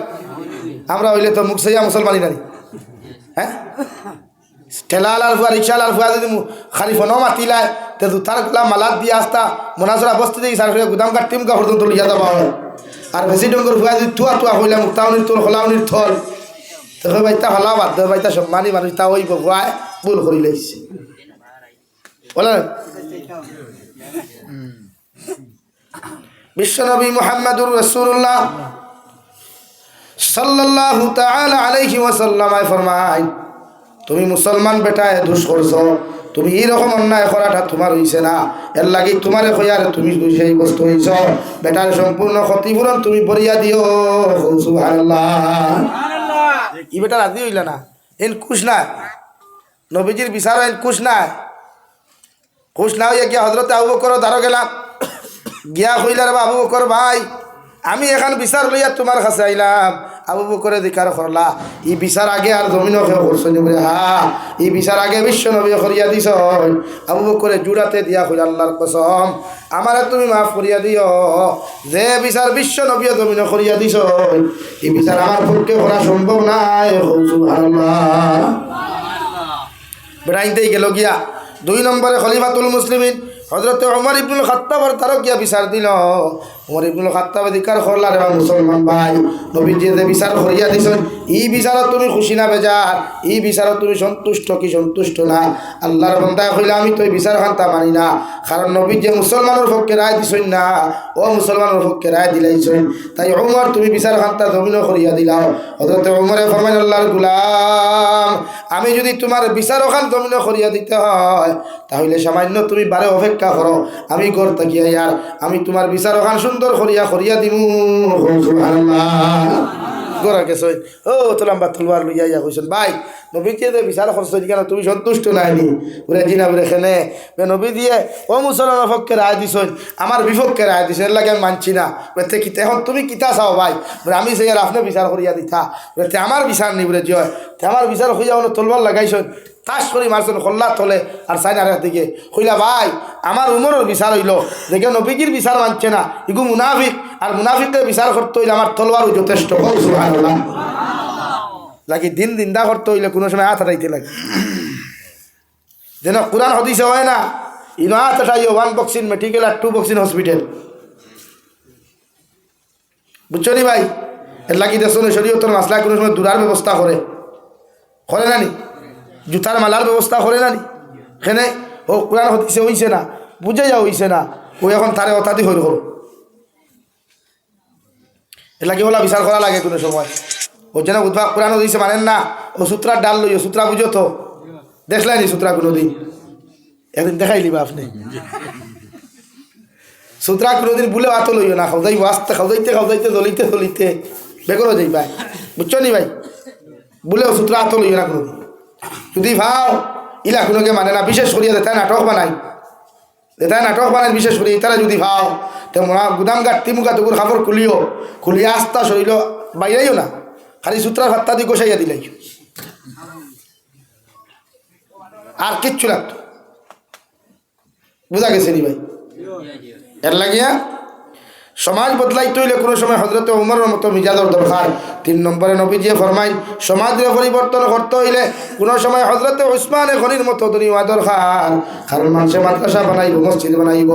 Speaker 1: আমরা হইলে তো মুখ সাইয়া মুসলমানই নারী হ্যাঁ ঠেলালার ফুয়া রিক্সালার ফুয়া যদি খালি ফোনও মাতিলায় তো তার গুলা মালাত দিয়ে আসতা মোনাজরা বস্তি দিয়ে সার গুদাম কাঠ টিম কা পর্যন্ত লইয়া যাবা হয় আর বেশি ডঙ্গর ফুয়া যদি তুয়া হইলা মুক্তাউনির তোল খোলাউনির থল তো বাইতা হলা বাদ দে বাইতা সম্মানী মানুষ তা ওই ফুয়ায় ভুল করি লাইছে বলেন বিশ্বনবী মুহাম্মদুর রাসূলুল্লাহ সাল্লাল্লাহু তাআলা আলাইহি ওয়াসাল্লাম ফরমায়, তুমি মুসলমান বেটায় দোষ করছো, তুমি এইরকম অন্যায় করাটা তোমার হইছে না, এর লাগি তোমারে কইয়ার তুমি সেই বস্তু হইছ, বেটার সম্পূর্ণ ক্ষতিপূরণ তুমি বরিয়া দিও। সুবহানাল্লাহ। ই বেটা রাজি হইল না, এন খুশ না, নবীজির বিচার এন খুশ না, খুশ না হইয়া গিয়া হজরতে আবু বকর দ্বারা গেলাম, গিয়া কইলার আবু বকর ভাই, আমি এখন বিচার লইয়া তোমার কাছে আইলাম। আবু বকরে দিকার করলা, ই বিচার আগে আর জমিন করছনি বলে, হ্যাঁ ই বিচার আগে বিশ্ব নবী করিয়া দিছ। আবু বকরে জুড়াতে দিয়া কইল, আল্লাহর কসম আমারে তুমি মাফ করিয়া দিও, যে বিচার বিশ্ব নবী জমিন করিয়া দিছ এই বিচার আমার পক্ষে করা সম্ভব নাই। সুবহানাল্লাহ। বেড়াইতেই গেল গিয়া 2 নম্বরে খলিফাতুল মুসলিমিন হযরত ওমর ইবনুল খাত্তাবর তারও গিয়া বিচার দিল। ওমর ইবনুল খাত্তাব অধিকার করলা, রে মুসলমান ভাই, নবীজি যে বিচার করিয়া দিছেন এই বিচারত তুমি খুশি না বেজার, এই বিচারত তুমি সন্তুষ্ট কি সন্তুষ্ট না? আল্লাহর বান্দা কইলা, আমি তো এই বিচার খান্তা মানি না, কারণ নবী যে মুসলমানের পক্ষে রায় দিছেন না, ও মুসলমানের পক্ষে রায় দিলাইছেন, তাই ওমর তুমি বিচার খান্তা জমিন করিয়া দিলাও। হযরত ওমরে ফরমাইলেন, আল্লাহর গোলাম, আমি যদি তোমার বিচার ওখান জমিন করিয়া দিতে হয় তাহলে সামান্য তুমি বারে অপেক্ষা করো, আমি ঘর তাকিয়া ইয়ার আমি তোমার বিচার ওখান সুন্দর করিয়া দিমু। সুবহানাল্লাহ। গোরা গেছ ও তোলাম্বা তলবার লইয়া ইয়া কইছেন, ভাই নবীকে যে বিচার করছো কেন তুমি সন্তুষ্ট নাইনি? বলে জিনা বলে খেলে নবী দিয়ে ও মুসলমানের পক্ষে রায় দিছেন, আমার বিপক্ষে রায় দিছেন, এর লাগে আমি মানছি না। বলে কিতা এখন তুমি কিতা চাও ভাই? বলে আমি সেই আর আপনি বিচার করিয়া দিতা। বলে আমার বিচার নি বলে জয় আমার বিচার হইয়া তলবার লাগাইছেন, তাস করে মারছেন খোল্লা তলে আর সাইনারের দিকে কইলা, ভাই আমার উমরের বিচার হইল, দেখে নবীজির বিচার মানছে না, ইগু মুনাফিক, আর মুনাফিকের বিচার করতে হইলে আমার তলবারও যথেষ্ট। সুবহানাল্লাহ। লাগি দিন দিনদা করতে হইলে কোনো সময় হাত হাঁটাইতে লাগে, যেন কোরআন হদিসে হয় না, ইনো হাত হাঁটাইও 1 বক্স ইন মেডিকেল আর 2 বক্স ইন হসপিটাল। বুঝছো নি ভাই? এর লাগি দেশনে শরীয়তের মাসলা কোনো সময় দূরার ব্যবস্থা করে না নি, জুতার মালার ব্যবস্থা করে না নি, এখানে ও কোরআন হদিসে হইছে না, বুঝে যা হইছে না, ও এখন তারে অতাদি হইল করো, এর লাগে ওলা বিচার করা লাগে কোনো সময়। ও যেন উদ্ভাগ কোরআন হদিসে মানেন না, ও সূত্রার ডাল লইও, সূত্রা বুঝো তো, দেখলেনি সূত্রা কোনো দিন? একদিন দেখাই লিবা আপনি সূত্রা কোনোদিন ভুলে হাতও লইও না, খাওয়াইব আস্তে খাওয়াইতে দলিতে বেগরও যাইবা। বুঝছো নি ভাই? বলেও সূত্রা হাতও লইও না কোনোদিন। যদি ভাও ইলা কোনোকে মানে না, বিশেষ করিয়া দেতায় নাটক বানাই, বিশেষ করি তারা যদি ভাও তো গুদাম গাঠ তিমুকা তুকুর খাবার খুলিয়া আস্তা শরীর বাইরাইও না, খালি সূত্রার ভাত্তা দিয়ে গোসাইয়া দিলাই আর কিচ্ছু লাগতো। বুঝা গেছে নি ভাই? এর লাগিয়া সমাজ বদলাইতে হইলে কোনো সময় হযরত ওমরের মতো মিজাজের দরকার। 3 নম্বরে নবীজি ফরমাই, সমাজের পরিবর্তন করতে হইলে কোনো সময় হযরত উসমানে গনির মতো দুনিয়া দরকার। কারণ মানুষে মাদ্রাসা বানাইব, মসজিদ বানাইব,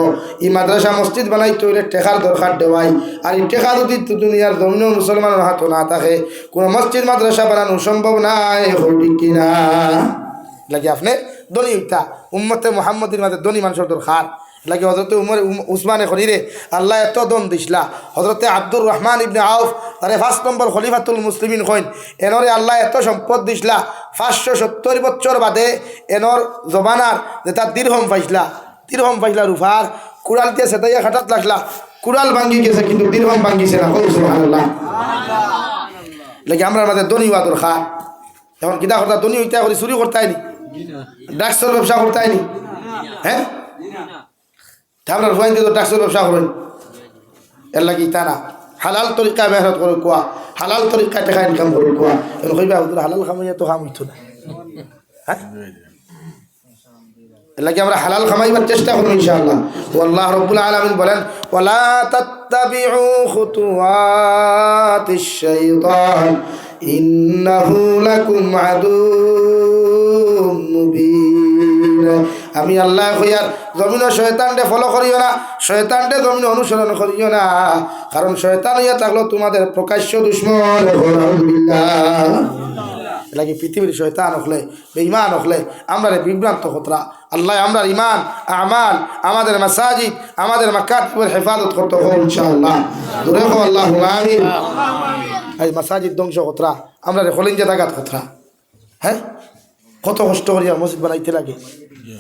Speaker 1: এই মাদ্রাসা মসজিদ বানাইতে হইলে টেকার দরকার দেওয়াই, আর এই টেকা যদি দুনিয়ার জমিন মুসলমানের হাতও না থাকে কোনো মসজিদ মাদ্রাসা বানানো সম্ভব নাই। ঠিক কিনা? লাগে আপনি ধনী হইতা, উম্মতে মুহাম্মদের মাঝে ধনী মানুষের দরকার লাগে। হজরতে উসমানে খনিরে আল্লাহ এত দম দিসলা, হজরতে আব্দুর রহমান ইবনে আউফ তারে 5 নম্বর খলিফাতুল মুসলিমিন কইন, এনরে আল্লাহ এত সম্পদ দিসলা, 570 বছর বাদে এনর জবানার যে তার দিরহম পাইসলা রুফার কুড়াল দিয়ে সেটাইয়া খাটাত লাগলা, কুড়াল ভাঙ্গি গেছে কিন্তু দিরহম ভাঙ্গিছে না। সুবহানাল্লাহ। লাগে আমরা আমাদের ধনী হওয়া দরকার। এখন কিতা করতা ধনী হইতে করি চুরি করতে নি, ড্রাগসের ব্যবসা করতে নি, হ্যাঁ আপনার ভয় দিয়ে তো ট্যাক্সের ব্যবসা করেন, এর লাগি তা না, হালাল তরিকায় মেহনত করে কোয়া, হালাল তরিকায় টাকা ইনকাম করে কোয়া, এখন কইবা হালাল খামাইয়া তো কাম হইতো না। হ্যাঁ, এর লাগি আমরা হালাল খামাইবার চেষ্টা করব ইনশাআল্লাহ। আল্লাহ রাব্বুল আলামিন বলেন, ওয়ালা তাত্তাবিউ খুতুওয়াতিশ শাইতান ইন্নাহু লাকুম আদুউম মুবিন। আমি আল্লাহ কইয়ার জমিন শয়তানকে ফলো করিও না, শয়তানকে জমিন অনুসরণ করিও না, কারণ শয়তান হইয়া থাকলো তোমাদের প্রকাশ্য দুশ্মন। লাগে পৃথিবীর শয়তান হলে বেঈমান হলে আমরা বিভ্রান্ত খতরা আল্লাহ আমরা ইমান আমাল আমাদের মাসাজিদ আমাদের মাকাতিবের হেফাজত করতে হবে ইনশাআল্লাহ দূরে হো আল্লাহু আমিন এই মাসাজিদ ধ্বংস খতরা আমরা খলিঞ্জা দাগাত খতরা হ্যাঁ কত কষ্ট করিয়া মসজিদ বানাইতে লাগে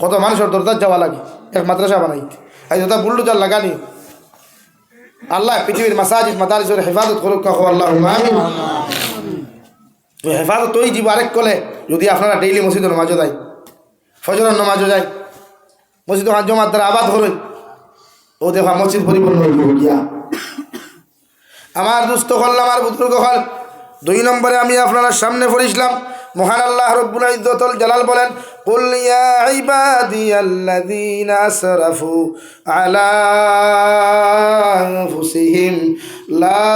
Speaker 1: কত মানুষের দরজার যাওয়া লাগে এক মাদ্রাসা বানাইতে এই দাদা বুল্ডুজার লাগানি আল্লাহ পৃথিবীর মাসাজিদ মাদারিসের হেফাজত করুক কাহো আল্লাহু আমিন হেফাজত ওই জীব আরেক কলে যদি আপনারা ডেইলি মসজিদের নামাজও যায় ফজরের নামাজও যায় মসজিদ জমাত দ্বারা আবাদ হলেন ও দেখা মসজিদ পরিপূর্ণ হইল গিয়া আমার দুস্থ হল আমার বুজুর্গ হল 2 নম্বরে আমি আপনার সামনে পড়িছিলাম মহান আল্লাহ রব্বুল ইজ্জতুল জালাল বলেন কুল ইয়া ইবাদিয়াল্লাযীনা আসরাফু আলা আনফুসিহিম লা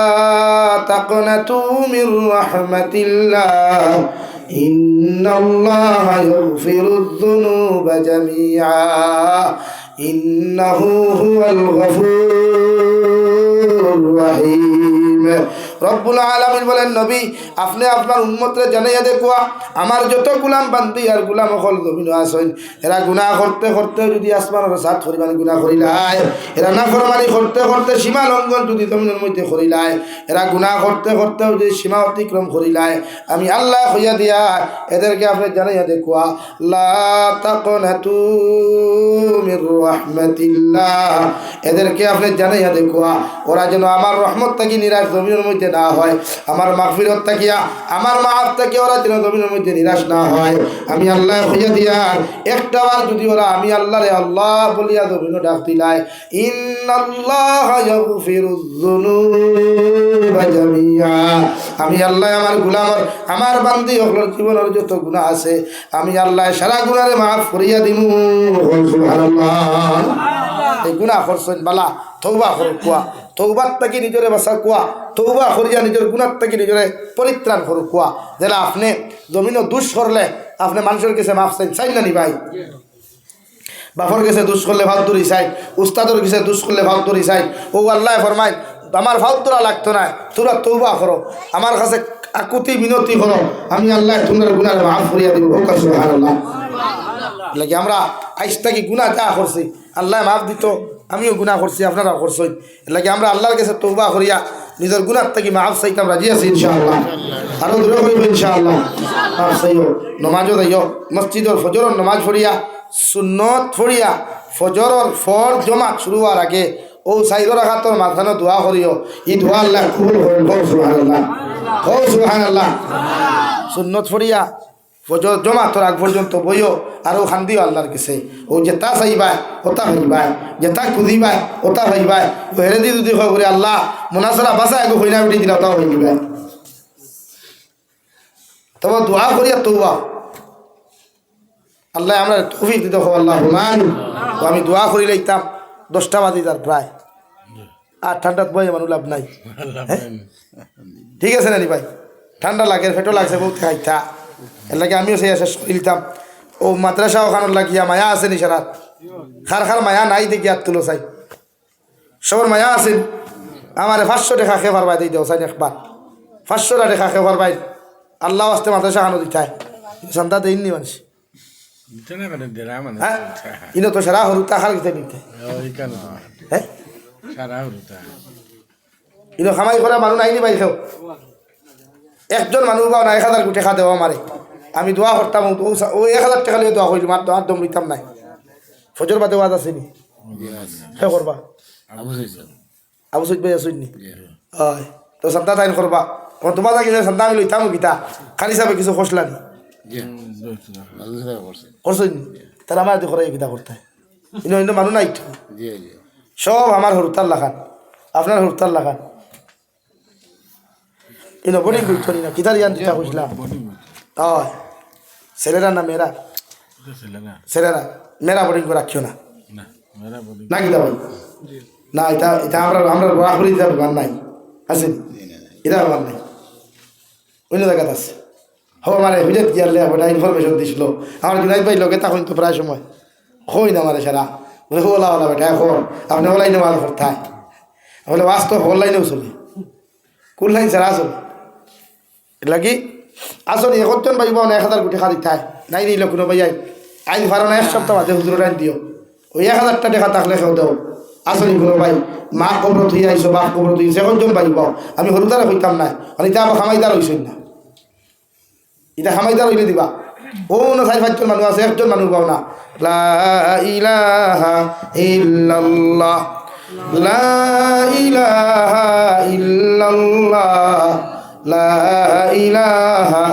Speaker 1: তাকনাতু মির রাহমাতিল্লাহ ইন্নাল্লাহা ইয়াগফিরুয যুনুবা জামিআ ইন্নাহু হুয়াল গফুরুর রহিম রব্বুল আলামিন বলেন নবী আপনি আপনার উম্মতরে জানাইয়া দেখুয়া আমার যত গোলাম বান্দি আর গোলাম হল জমিন আসেন এরা গুনাহ করতে করতে যদি আসমানের সাথ পরিমাণ গুনাহ করিলায় এরা নাফরমানি করতে করতে সীমা লঙ্ঘন যদি জমিনের মধ্যে করিলায় এরা গুনাহ করতে করতে যদি সীমা অতিক্রম করিলায় আমি আল্লাহ হইয়া দিয়া এদেরকে আপনি জানাইয়া দেখুয়া লা তাকনাতু মির রাহমাতিল্লাহ এদেরকে আপনি জানাইয়া দেখুয়া ওরা যেন আমার রহমত থেকে নিরাশ জমিনের মধ্যে না হয় আমার মাগফিরত তাকিয়া আমার মাআফ তাকিয়া ওরা যেন জমিনের মধ্যে নিরাশ না হয় আমি আল্লাহ হইয়া দিয়া একটাবার যদি ওরা আমি আল্লাহরে আল্লাহ বলিয়া জমিনে ডাক দিলায় ইন্নাল্লাহা ইয়াগফিরুয যুনুবা জামিআ আমি আল্লাহ আমার গোলাম আমার বান্দি হকলের জীবনের যত গুনাহ আছে আমি আল্লাহ সারা গুনাহরে মাফ করিয়া দিমু সুবহানাল্লাহ এই গুনাহ করছেন বালা তওবা করুক কুয়া তওবার থেকে নিজরে বাঁচা কুয়া তওবা করিয়া নিজের গুনাহ থেকে নিজরে পরিত্রাণ করুক কুয়া যেটা আপনি জমিনও দুষ করলে আপনি মানুষের কাছে মাফ চাই না নি ভাই বাপর কাছে দুষ করলে ভাব দূরি চাই উস্তাদের কাছে দুষ করলে ভাব দূরি চাই ও আল্লাহ ফরমায় আমার ভাব তোরা লাগতো না তোরা তওবা করো আমার কাছে আকুতি মিনতি করো আমি আল্লাহ তোমার গুনাহ মাফ করিয়া দিব সুবহানাল্লাহ লাগে আমরা আইস থাকি গুনাহ যা করছি আল্লাহ মাফ দিত আমিও গুনাহ করছি আপনারাও করছেন লাগে আমরা আল্লাহর কাছে তওবা করিয়া নিজের গুনাহ থেকে মাফ চাইতাম রাজি আছি ইনশাআল্লাহ আরো দূরে হইব ইনশাআল্লাহ মাফ চাইও নমাজও যাইও মসজিদের ফজরের নমাজ পড়িয়া সুন্নত পড়িয়া ফজরের ফরজ জমাত শুরু হওয়ার আগে ও সাইর রাখাতর মাথানো দোয়া করিও এই দোয়া আল্লাহ কবুল করেন সুবহানাল্লাহ সুবহানাল্লাহ সুন্নত পড়িয়া ফজর জমাতর আগ পর্যন্ত বইও আর ও খান্দিও আল্লাহর কাছে ও যেটা চাইবাই ওটা হইবাই যেটা খুঁজিবাই ওটা হইবাই ও হেরে দি যদি করে আল্লাহ মোনাসরা বাসা একটু হইনা বেটি দিলা ওটাও হয়ে যাবে তবে দোয়া করিয়া তওবা আল্লাহ আমরা তৌফিক দিতে হবে আল্লাহ মান আমি দোয়া করি লাইতাম 10টা বাজে যার প্রায় আর ঠান্ডাত বই মানুষ লাভ নাই ঠিক আছে না ভাই ঠান্ডা লাগে ফেটো লাগছে বহুত খাইতা এর লাগে আমিও সেই শেষ করিতাম ও মাদ্রাসা ওখানে লাগিয়া মায়া আছে নি সারাত খার খার মায়া নাই দেখি আর তুলো চাই সবার মায়া আছে আমার 500 টাকা খেয়ে পারবাই দিয়ে দেও চাই একবার 500 টাকা খেয়ে পারবাই আল্লাহ আসতে মাদ্রাসা খানো দিতায় সন্ধ্যা দেয়নি মানুষ হ্যাঁ ইনো তো সারা হরু তা খাল গেছে নিতে হ্যাঁ ইনো খামাই করা মানুষ নাইনি ভাই খেও একজন মানুষ পাও না 1000 টাকা দেওয়া মারে আমি দোয়া করতাম ও 1000 টাকা লিয়ে দোয়া করিলাম আর দম নিতাম নাই ফজর বাদে ওয়াজ আসেনি হে করবা আবু সৈদ ভাই আসেনি হয় তো সন্তা তাইন করবা তোমার কিছু সন্তা আমি লইতাম গীতা খালি সাবে কিছু খসলানি করছেন তারা আমার দেখো গীতা করতে ইনো ইনো মানুষ নাই সব আমার হরতাল লাখান আপনার হরতাল লাখান ইনো বোর্ডিং করতো না কিতার ইয়ান দিতা কইছিলাম হয় ছেলেরা না মেয়েরা ছেলেরা মেয়েরা বোর্ডিং করে রাখিও না না কিতা ভাই না এটা এটা আমরা আমরা বরাবরই দিতে পার নাই আছে এটা আমার নাই অন্য জায়গাতে আছে হো মানে বিলেত গিয়ারলে ওটা ইনফরমেশন দিছিল আমার জুনাই ভাই লোকে তখন তো প্রায় সময় হই না আমার সারা ওলা ওলা বেটা এখন আপনি অনলাইনে মাল করতায় বলে বাস্তব অনলাইনেও চলে কোন লাইন ছাড়া চলে এটা কি আসলে একজন ভাই বোন 1000 কোটি খাদি থায় নাই নিল কোনো ভাই আইন ফারো না এক সপ্তাহ বাদে হুজুর আইন দিও ওই 1000টা টাকা থাকলে কেউ দাও আসলে কোনো ভাই মা কবর তুই আইসো বাপ কবর তুই একজন ভাই পাও আমি হরুদারে হইতাম না আর এটা আবার খামাইদার হইছেন না এটা খামাইদার হইলে দিবা ও না 4-5 জন মানুষ আছে একজন মানুষ পাও না লা ইলাহা ইল্লাল্লাহ লা ইলাহা ইল্লাল্লাহ লা ইলাহা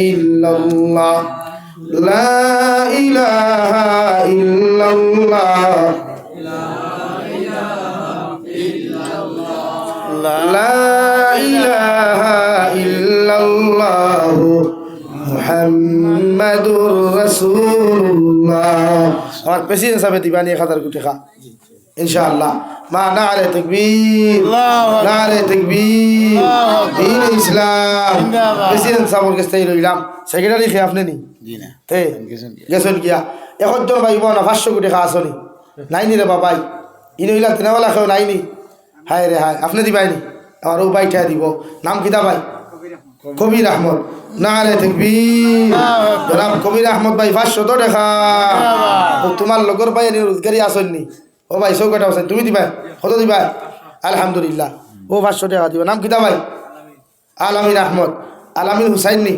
Speaker 1: ইল্লাল্লাহ লা ইলাহা ইল্লাল্লাহ লা ইলাহা ইল্লাল্লাহ মুহাম্মাদুর রাসূলুল্লাহ আমার প্রেসিডেন্ট সাহেব দিবানি 1000 কোটি টাকা ইনশাআল্লাহ মা নারে তাকবীর নারে তাকবীর দ্বীন ইসলাম প্রেসিডেন্ট সাহেবের কাছে লইলাম সেক্রেটারি কে আপনি নি জি না তে গেছেন কিয়া একজন ভাই বোন 500 কোটি টাকা আসনি নাই নি রে বাবাই ইনইলা তিনওয়ালা কেউ নাই নি হায় রে হায় আপনি দিবাইনি আমার ও ভাইটা দিব নাম কিতা ভাই কবির আহমদ নারে তাকবীর জনাব কবির আহমদ ভাই 500 টাকা ও তোমার লগর ভাই রোজগারি আসননি ও ভাই চৌকাটা আছে তুমি দিবা কত দিবা আলহামদুলিল্লাহ ও 500 টাকা দিবা নাম কিতা ভাই আলামিন আহমদ আলামিন হুসাইন নি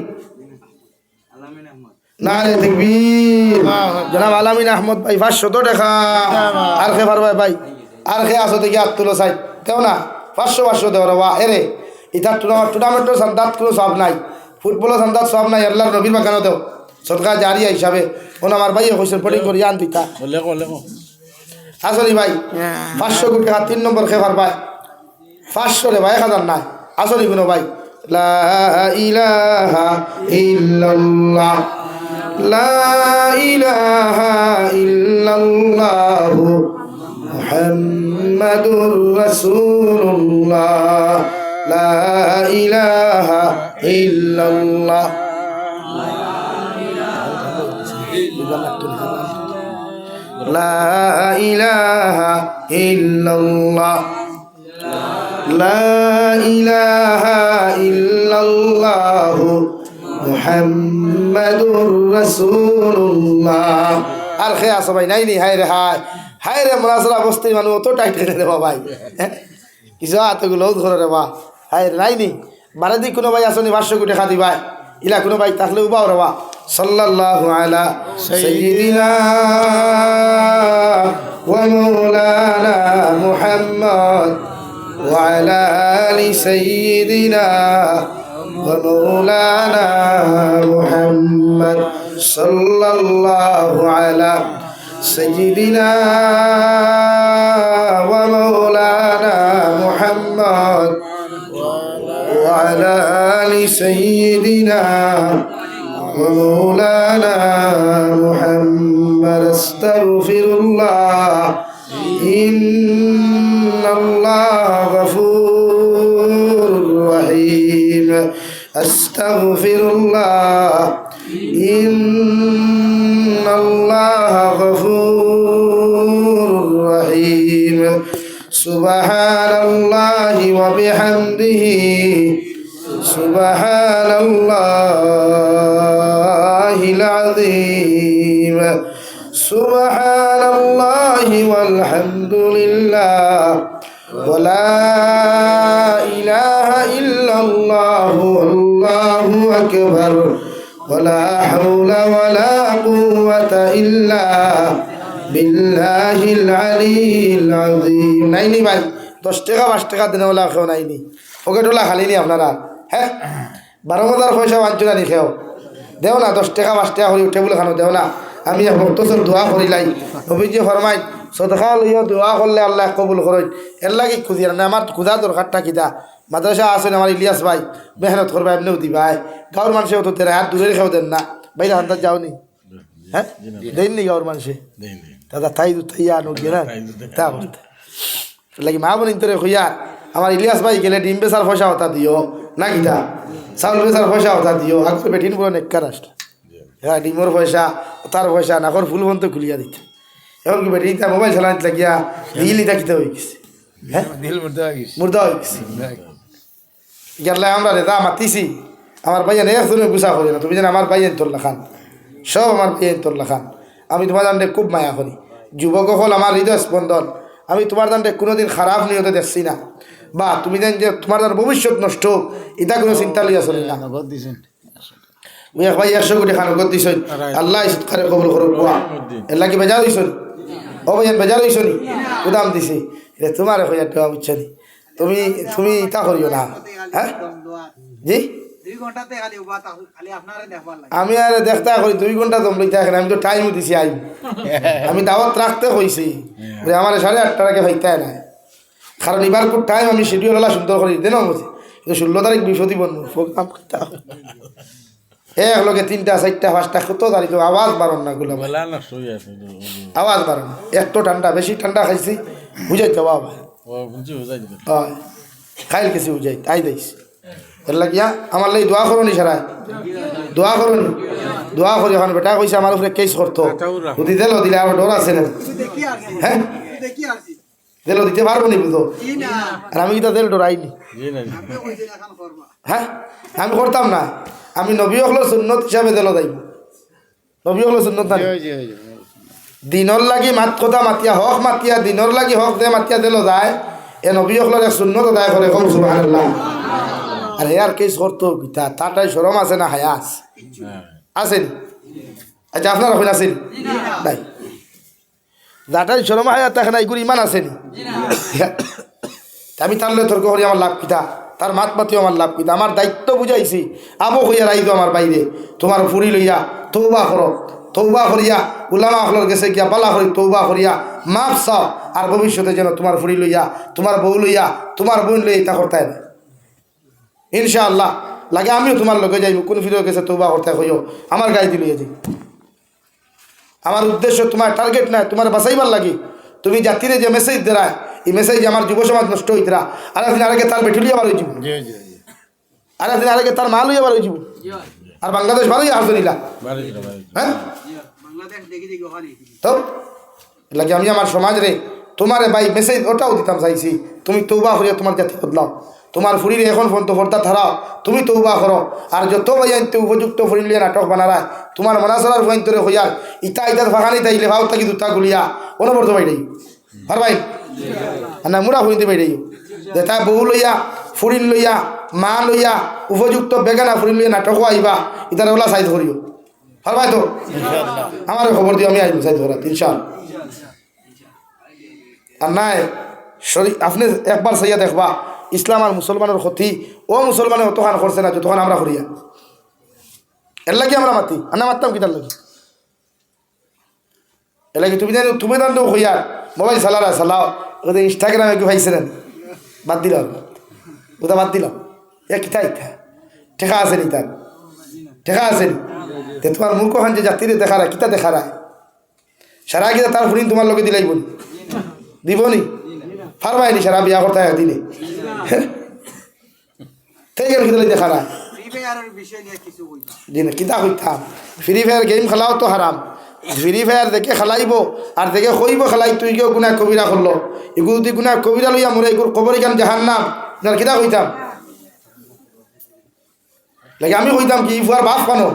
Speaker 1: নারে তাকবীর জনাব আলামিন আহমদ ভাই 500 টাকা আর কে পারবে ভাই আর কে আসো দেখি আত্মলো সাই কেউ না 500 দেওয়ার বা এরে এটা টুর্নামেন্টের সন্দাত কোনো সব নাই ফুটবলের সন্দাত সব নাই আল্লাহর নবীর বাগানো দেও সদকা জারিয়া হিসাবে ওন আমার ভাই হোসেন পড়ি করি আন দিতা আসলি ভাই 500 কোটি টাকা 3 নম্বর খেবার ভাই 500 রে ভাই 1000 নাই আসলি কোনো ভাই লা ইলাহা ইল্লাল্লাহ লা ইলাহা ইল্লাল্লাহ মুহাম্মাদুর রাসূলুল্লাহ লা ইলাহা ইল্লাল্লাহ লা ইলাহা ইল্লাল্লাহ লা ইলাহা ইল্লাল্লাহ মুহাম্মাদুর রাসূলুল্লাহ আর খে আসো ভাই নাই নি হায় রে হায় রে মরাসরা বস্তি মানুষ অত টাইট করে রে ভাই কিছু এতগুলো ধরে রে বা হায় রে নাই নি বারে দিক কোনো ভাই আসনি 500 কোটি টাকা দিবা ইলা কোনো ভাই থাকলে উবাও রে বা সাল্লাল্লাহু আলা সাইয়্যিদিনা ওয়া মাওলানা মুহাম্মদ ওয়া আলা আলি সাইয়্যিদিনা ওয়া মাওলানা মুহাম্মদ সাল্লাল্লাহু আলা সাইয়্যিদিনা ওয়া মাওলানা মুহাম্মদ ওয়া আলা আলি সাইয়্যিদিনা ومولانا محمد استغفر الله إن الله غفور رحيم استغفر الله إن الله غفور رحيم سبحان الله وبحمده سبحان الله العظيم سبحان الله والحمد لله ولا إله إلا الله والله أكبر ولا حول ولا قوة إلا بالله العلي العظيم নাইনি ভাই 10 টাকা 5 টাকা দেন ওলা খাও নাইনি ওকে টোলা খালি নি আপনারা হ্যাঁ 12,000 পয়সা আঞ্চনা নি খাও দেও না 10 টাকা 5 টাকা করে টেবিল খানো দেও না আমি ভক্তসর দোয়া করিলাই নবীজি ফরমাই সদকা লইয়া দোয়া করলে আল্লাহ কবুল করেন এর লাগি খুঁজি না আমার খুদা দরকারটা কিতা মাদ্রাসা আসেন আমার ইলিয়াস ভাই মেহনত করবা এমনিও দিবাই গাঁর মানুষেও তো তেরা হাত দূরে খাও দেন না বাইরে হান্দার যাওনি হ্যাঁ দেননি গাঁর মানুষে দাদা তাই তাইয়া আনো গিয়ে না তা বলতে লাগি মা বোন ইন্তরে খুঁয়া আমার ইলিয়াস ভাই গেলে ডিম বেচার পয়সা হতা দিও না কিতা চাউল বেচার পয়সা হতা দিও আগতে বেটিন পুরো নেকা রাষ্ট্র হ্যাঁ ডিমর পয়সা তার পয়সা নাকর ফুল বন্ধ খুলিয়া দিতে এখন কি বেটি তা মোবাইল চালানিতে লাগিয়া রিল ইটা কিতে হয়ে গেছে হ্যাঁ মুর্দা হয়ে গেছে গেলে আমরা রেদা মাতিছি আমার ভাইয়ান একজনে গুছা করি না, তুমি যেন আমার ভাইয়ান তোর লেখান, সব আমার ভাইয়ান তোর লেখান। আমি তোমার দান্ডে খুব মায়া করি, যুবক হল আমার হৃদয় স্পন্দন। আমি তোমার দান্ডে কোনোদিন খারাপ নিয়তে দেখছি না, বা তুমি জান যে তোমার দ্বারা ভবিষ্যৎ নষ্ট হোক এটা কোনো চিন্তা লইয়া চলি না। মুই এক ভাই 100 কোটি খান গত দিছই, আল্লাহ ইসুৎকারে কবুল করুক। এর লাগি বেজার হইছনি, ও ভাইয়ান বেজার হইছনি, উদাম দিছি তোমার হইয়া দেওয়া বুঝছনি। তুমি তুমি ইটা করিও না, হ্যাঁ জি আমি আর দেখতে করি 2 ঘন্টা দম লইতে এখন, আমি তো টাইমও দিছি আই, আমি দাওয়াত রাখতে হয়েছি আমার 8:30টার আগে ভাইতে না, কারণ এবার খুব টাইম আমি শিডিউল হলা সুন্দর করে দিতে না বলছি। 16 তারিখ বৃহস্পতিবার প্রোগ্রাম করতে হবে, এক লগে 3টা 4টা 5টা কত তারিখ আওয়াজ বাড়ন না গুলো, আওয়াজ বাড়ন। একটু ঠান্ডা বেশি ঠান্ডা খাইছি বুঝাইতে বাবা খাইল কিছু বুঝাই তাই দিস। এর লাগিয়া আমার লাগে দোয়া করনি সারায়, দোয়া করনি, দোয়া করি। এখন বেটা কইছে আমার উপরে কেস করতো, যদি দিল দিলে আরো ডর আছে না, হ্যাঁ দিল দিতে পারবো নি বুঝো, আর আমি কিন্তু দিল ডরাইনি, হ্যাঁ আমি করতাম না। আমি নবী হলো সুন্নত হিসাবে দিল যাইব, নবী হলো সুন্নত না, দিনর লাগি মাত কথা মাতিয়া হক মাতিয়া দিনর লাগি হক দে মাতিয়া দিল যায়, এ নবী হলের এক সুন্নত দায় করে কম সুবহানাল্লাহ। আর হেয়ার কেস করতো গীতা তাটাই শরম আছে না হায়া আছেন? আচ্ছা আপনার এখন আছেন নাই? যাটাই শরম হায়া তাকে নাই ইমান আসেনি। আমি তার লগে তর্ক করি আমার লাভ কিতা, তার মাত মাতিও আমার লাভ কিতা। আমার দায়িত্ব বুঝাইছি, আবো হইয়া রাইতো আমার বাইরে, তোমার ফুরি লইয়া তৌবা করো, তৌবা করিয়া উলামা হলর গেছে গিয়া বালা করি তৌবা করিয়া মাফ চাও, আর ভবিষ্যতে যেন তোমার ফুরি লইয়া তোমার বউ লইয়া তোমার বোন লইয়া তা করতে না ইনশাআল্লাহ। লাগে আমিও তোমার লগে যাইব, কোন ফিরে গেছে তৌবা করতে হইও আমার গায়ে দিল যাই। আমার উদ্দেশ্য তোমার টার্গেট নাই, তোমার বাঁচাইবার লাগে। তুমি জাতিরে যে মেসেজ দেয়, এই মেসেজ আমার যুব সমাজ নষ্ট হইতরা, আর একদিন আগে তার বেঠি লইয়া বার হয়ে যাব, আর একদিন আগে তার মা লইয়া বার হয়ে যাব, আর বাংলাদেশ ভালোই আসনিলা, হ্যাঁ তো লাগে আমি আমার সমাজ রে তোমার ভাই মেসেজ ওটাও দিতাম চাইছি, তুমি তৌবা করিয়া তোমার জাতি বদলাও, তোমার ফুরিরে এখন ফোন তো ফোরটা থারাও, তুমি তৌবা করো। আর যত ভাই আনতে উপযুক্ত ফুরি লিয়া নাটক বানারায় তোমার মনাসরার ফোন হইয়ার ইটা ইটার ফাঁকানি তাইলে ভাও থাকি দুটা গুলিয়া অনবর্ত বাইরে আর ভাই না মুড়া ফুরিতে বাইরে যে তাই বউ লইয়া ফুরিন লইয়া মা লইয়া উপযুক্ত বেগানা ফুরিন লইয়া নাটকও আইবা ইটার ওলা সাইজ করিও আর ভাই তো আমার খবর দিও, আমি আইব সাইজ করা ইনশাআল্লাহ। আর নাই শরীর আপনি একবার চাইয়া দেখবা ইসলাম আর মুসলমানের ক্ষতি ও মুসলমানের অতখান করছে না যতক্ষণ আমরা করিয়া। এর লাগে আমরা মাতি, আর না মারতাম কিতার লাগে? এর লাগে তুমি জানো তুমি জানো হইয়া মোবাইল চালারা চালাও, ওদের ইনস্টাগ্রামে কি ভাইছিলেন বাদ দিলাম, ওটা বাদ দিলাম। এ কিতা ইতা ঠেকা আসেনি, তার ঠেকা আসেনি। তে তোমার মূর্খ খান যে জাতিরে দেখারা কিতা দেখারা সারা কিতা তার ফুরিন তোমার লোকে দিলাই বলি দিবনি ফারবাইনি সারা বিয়া করতে দিলে থেকে কিতা দেখারা কিতা হইতাম। ফ্রি ফায়ার গেম খেলাও তো হারাম, ফ্রি ফায়ার দেখে খেলাইব আর দেখে কইব খেলাই তুই কেউ গুণা কবিরা করলো, এগুলো তুই গুণা কবিরা লইয়া মরে এগুলো কবর গান জাহান নাম কিতা হইতাম লাগে। আমি হইতাম কি ফুয়ার বাপ খানো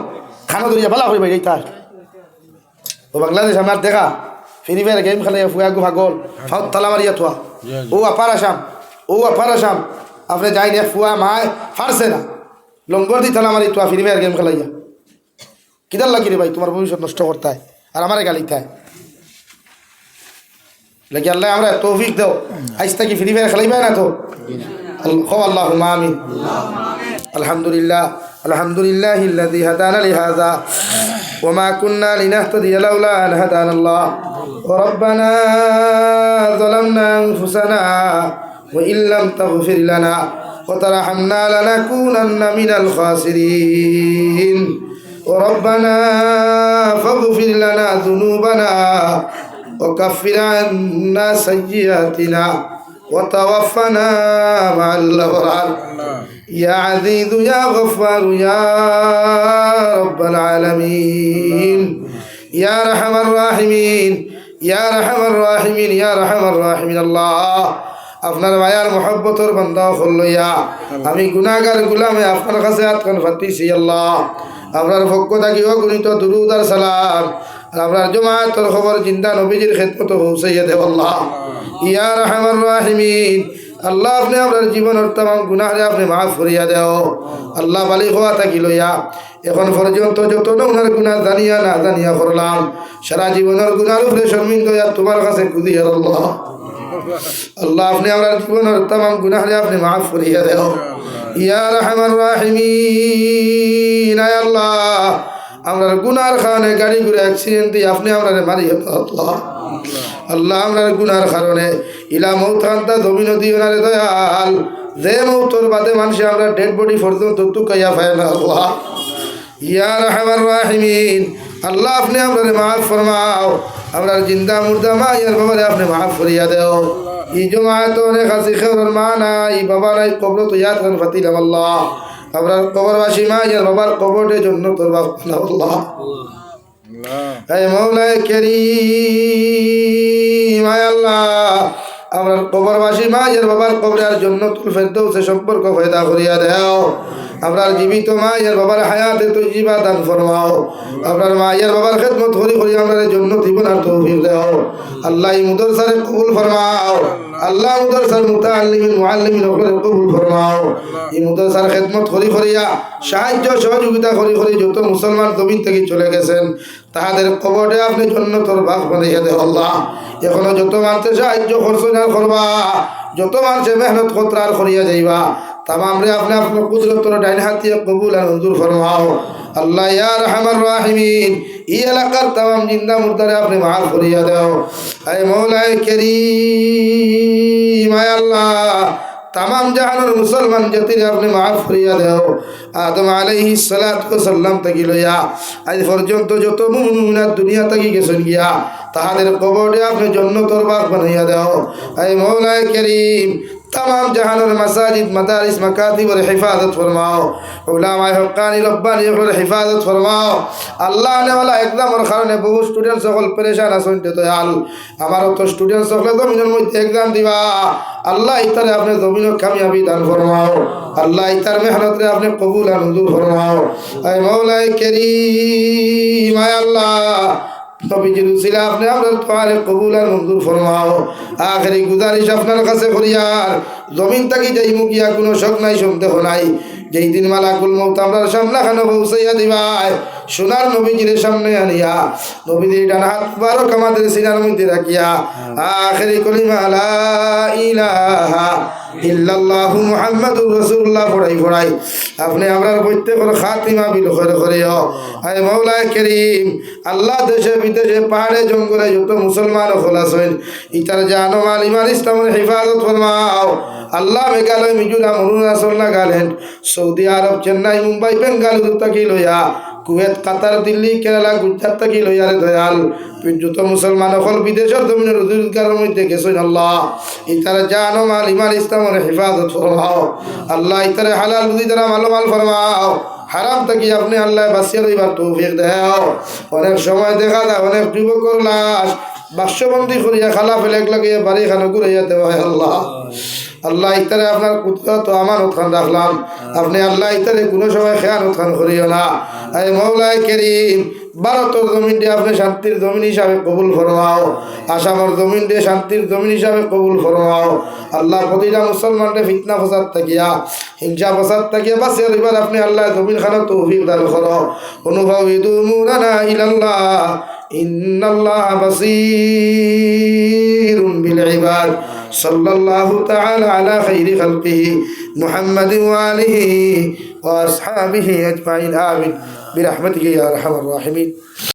Speaker 1: খানো ধরিয়া ভালো হয়ে বাইরে তার ও বাংলাদেশ আমার দেখা ফ্রি ফায়ার গেম খেলে ফুয়া গু ভাগল ফাউত তালা মারিয়া থোয়া ও আপার আসাম, ও আপার আসাম আপনি যাই না ফুয়া মায় ফারছে না লঙ্গর দি তালা মারি তোয়া ফ্রি ফায়ার গেম খেলাইয়া কিদার লাগি রে ভাই, তোমার ভবিষ্যৎ নষ্ট করতে হয় আর আমারে গালিতে হয় লাগে। আল্লাহ আমরা তৌফিক দাও, আজ থেকে ফ্রি ফায়ার খেলাইবে না তো আল্লাহুম্মা আমিন। আলহামদুলিল্লাহ আলহামদুলিল্লাহিল্লাযী হাদানা লিহাযা ওয়া মা কুন্না লিনাহতাদিয়া লাউলা আন হাদানাল্লাহ ওয়া রাব্বানা যালামনা আনফুসানা ওয়া ইল্লাম তাগফির লানা ওয়া তারহামনা লানাকুনান্না মিনাল খাসিরিন ওয়া রাব্বানা ফাগফির লানা যুনুবানা ওয়া কাফির আন্না সাইয়্যাতিনা وتوفنا مع الأبرار يا عزيز يا غفار يا رب العالمين يا أرحم الراحمين يا أرحم الراحمين يا أرحم الراحمين الله আপনার মায়ার মহব্বতর বান্দা হলইয়া আমি গুনাহগার গুলামে আপনার কাছে আতকান ফাতিছি আল্লাহ আপনার পক্ষ থাকি অগণিত দুরুদ আর সালাম আর আপনার জমাতের খবর জিন্দা নবীজির খেদমত পৌঁছাইয়া দেব আল্লাহ ইয়া রাহমার রাহিমিন আল্লাহ আপনি আপনার জীবনের তাম গুনাহরে আপনি মাফ করিয়া দেও আল্লাহ বালি হওয়া থাকি লইয়া এখন পর্যন্ত যত ওনার গুনাহ জানিয়া না জানিয়া করলাম সারা জীবনের গুনার উপরে শর্মিন্দ তোমার কাছে কুদিয়া আল্লাহ আল্লাহ আপনি আমার জীবনের তাম গুনাহরে আপনি মাফ করিয়া দেও ইয়া রাহমার রাহিমিন আয় আল্লাহ আমরা গুনার কারণে গাড়ি ঘুরে অ্যাক্সিডেন্ট দিয়ে আপনি আমরা মারিয়ে আল্লাহ আল্লাহ আমরা গুনার কারণে ইলা মৌতান্তা জমিন দিওনারে দয়াল যে মৌতর বাদে মানুষে আমরা ডেড বডি পর্যন্ত তুকাইয়া পায় না আল্লাহ ইয়া রাহমার রাহিমিন আল্লাহ আপনি আমরা মাফ ফরমাও আমরা জিন্দা মুর্দা মা ইয়ার বাবারে আপনি মাফ করিয়া দেও ই জমাত অনেক আছে খেওর মা নাই বাবা নাই কবর তো ইয়াদ করেন ফাতিলাম আল্লাহ আমরা কবরবাসী মা ইয়ার বাবার কবরের জন্য তোর বাবা আল্লাহ হে মৌলা কারীম আয় আল্লাহ আমরা কবরবাসী মা ইয়ার বাবার কবরের জন্য তুল ফেরদৌসে সম্পর্ক পয়দা করিয়া দেও আমরা জীবিত মা ইয়ার বাবার হায়াতে তৈয়বা দান ফরমাও আপনার মা ইয়ার বাবার খেদমত করি করি আমরা জন্য জীবনার তৌফিক দেও আল্লাহ এই মুদরসারে কবুল ফরমাও আল্লাহ মুদরসার মুতাআল্লিমিন মুআল্লিমিন ওপরে কবুল ফরমাও এই মুদরসার খেদমত করি করিয়া সাহায্য সহযোগিতা করি করি যত মুসলমান জমিন থেকে চলে গেছেন তাহাদের কবরে আপনি জন্নতর বাগ বানাইয়া দেও আল্লাহ এখনো যত মানুষের সাহায্য খরচ না করবা যত মানুষে মেহনত কতরার করিয়া যাইবা तमाम रे अपने अपने कुदरत और डाइन हाथी कबूल और मंजूर फरमाओ अल्लाह या रहमान रहीमीन ये इलाका तमाम जिंदा मुर्दा रे अपने माफ करिया दो ऐ मौला करीम ऐ अल्लाह तमाम जहान और मुसलमान जतिरे अपने माफ करिया दो आदम अलैहिस सलातु वसल्लाम तक लया आज पर्यন্ত যত মুমিনাত দুনিয়া থেকে গেছেন গিয়া তাহাদের কবরে আপনি জান্নাতের বাগ বানাইয়া দাও ऐ मौला करीम तमाम जहान और मसाजिद मदारिस मकातिब और हिफाजत फरमाओ उलामा हक्कानी रब्बानी और हिफाजत फरमाओ अल्लाह ने वाला एकदम और खाने बहुत स्टूडेंट সকল परेशान আছেন তো দয়াল আমারও তো স্টুডেন্ট সকলে জমিনের মধ্যে एग्जाम দিবা আল্লাহ ইতারে আপনি জমিনে কামিয়াবি দান ফরমাও আল্লাহ ইতার মেহনত রে আপনি কবুল আর মঞ্জুর ফরমাও এ মওলা করিম আয় আল্লাহ নবীজির উসিলা আপনি আপনার তোয়ারে কবুল আর মঞ্জুর ফরমাও আখেরি গুজারিশ আপনার কাছে করিয়ার জমিন থাকি যাই মুখিয়া কোনো শক নাই সন্দেহ নাই যেই দিন মালাকুল মউত আমরা সামনে খানো পৌঁছাইয়া দিবাই সোনার নবীজির সামনে আনিয়া নবীজির ডান হাত মুবারক আমাদের সিনার মধ্যে রাখিয়া আখেরি কলিমা লা ইলাহা ইল্লাল্লাহু মুহাম্মাদুর রাসূলুল্লাহ পড়াই আপনি আমরার প্রত্যেকের খাতিমা বিল করে করিও আয় মওলা করিম আল্লাহ দেশে বিদেশে পাহাড়ে জঙ্গলে যত মুসলমান খোলাছেন ইতার জানো মাল ইমান ইসলামের হেফাজত ফরমাও আল্লাহ মেঘালয় মিজোরাম অরুণাচল নাগাল্যান্ড সৌদি আরব চেন্নাই মুম্বাই বেঙ্গালুরু থাকি লইয়া কুয়েত কাতার দিল্লি কেরালা গুজরাট থাকি লইয়া রে দয়াল যত মুসলমান হল বিদেশের জমিনের রোজগারের মধ্যে গেছেন আল্লাহ ইতারে জানো মাল ইমান ইসলামের হেফাজত ফরমাও আল্লাহ ইতারে হালাল রুজি দ্বারা মালামাল ফরমাও হারাম থাকি আপনি আল্লাহ বাঁচিয়ে রইবার তৌফিক দেও অনেক সময় দেখা যায় অনেক যুবকর লাশ বাক্সবন্দি করিয়া খালা ফেলে লাগিয়ে বাড়ি খানো ঘুরাইয়া দেওয়া হয় আল্লাহ আল্লাহ ইতারে আপনার কুদরত আমানত খান রাখলাম আপনি আল্লাহ ইতারে কোনো সময় খেয়ানত খান করিও না এই মওলা করিম ভারতের জমিন দিয়ে আপনি শান্তির জমিন হিসাবে কবুল ফরমাও আসামের জমিন দিয়ে শান্তির জমিন হিসাবে কবুল ফরমাও আল্লাহ প্রতিটা মুসলমানকে ফিতনা ফসাদ থাকিয়া হিংসা ফসাদ থাকিয়া বাঁচিয়ে এবার আপনি আল্লাহ জমিন খানো তৌফিক দান করো অনুভব ইদুমুরানা ইলাল্লাহ ইন্নাল্লাহ বাসীরুন বিল ইবাদ সাল্লাল্লাহু তাআলা আলা খাইরি খালকিহি মুহাম্মাদিন ওয়া আলিহি ওয়া আসহাবিহি আজমাইন আমিন বিরহমাতিকা ইয়া আরহামার রাহিমিন।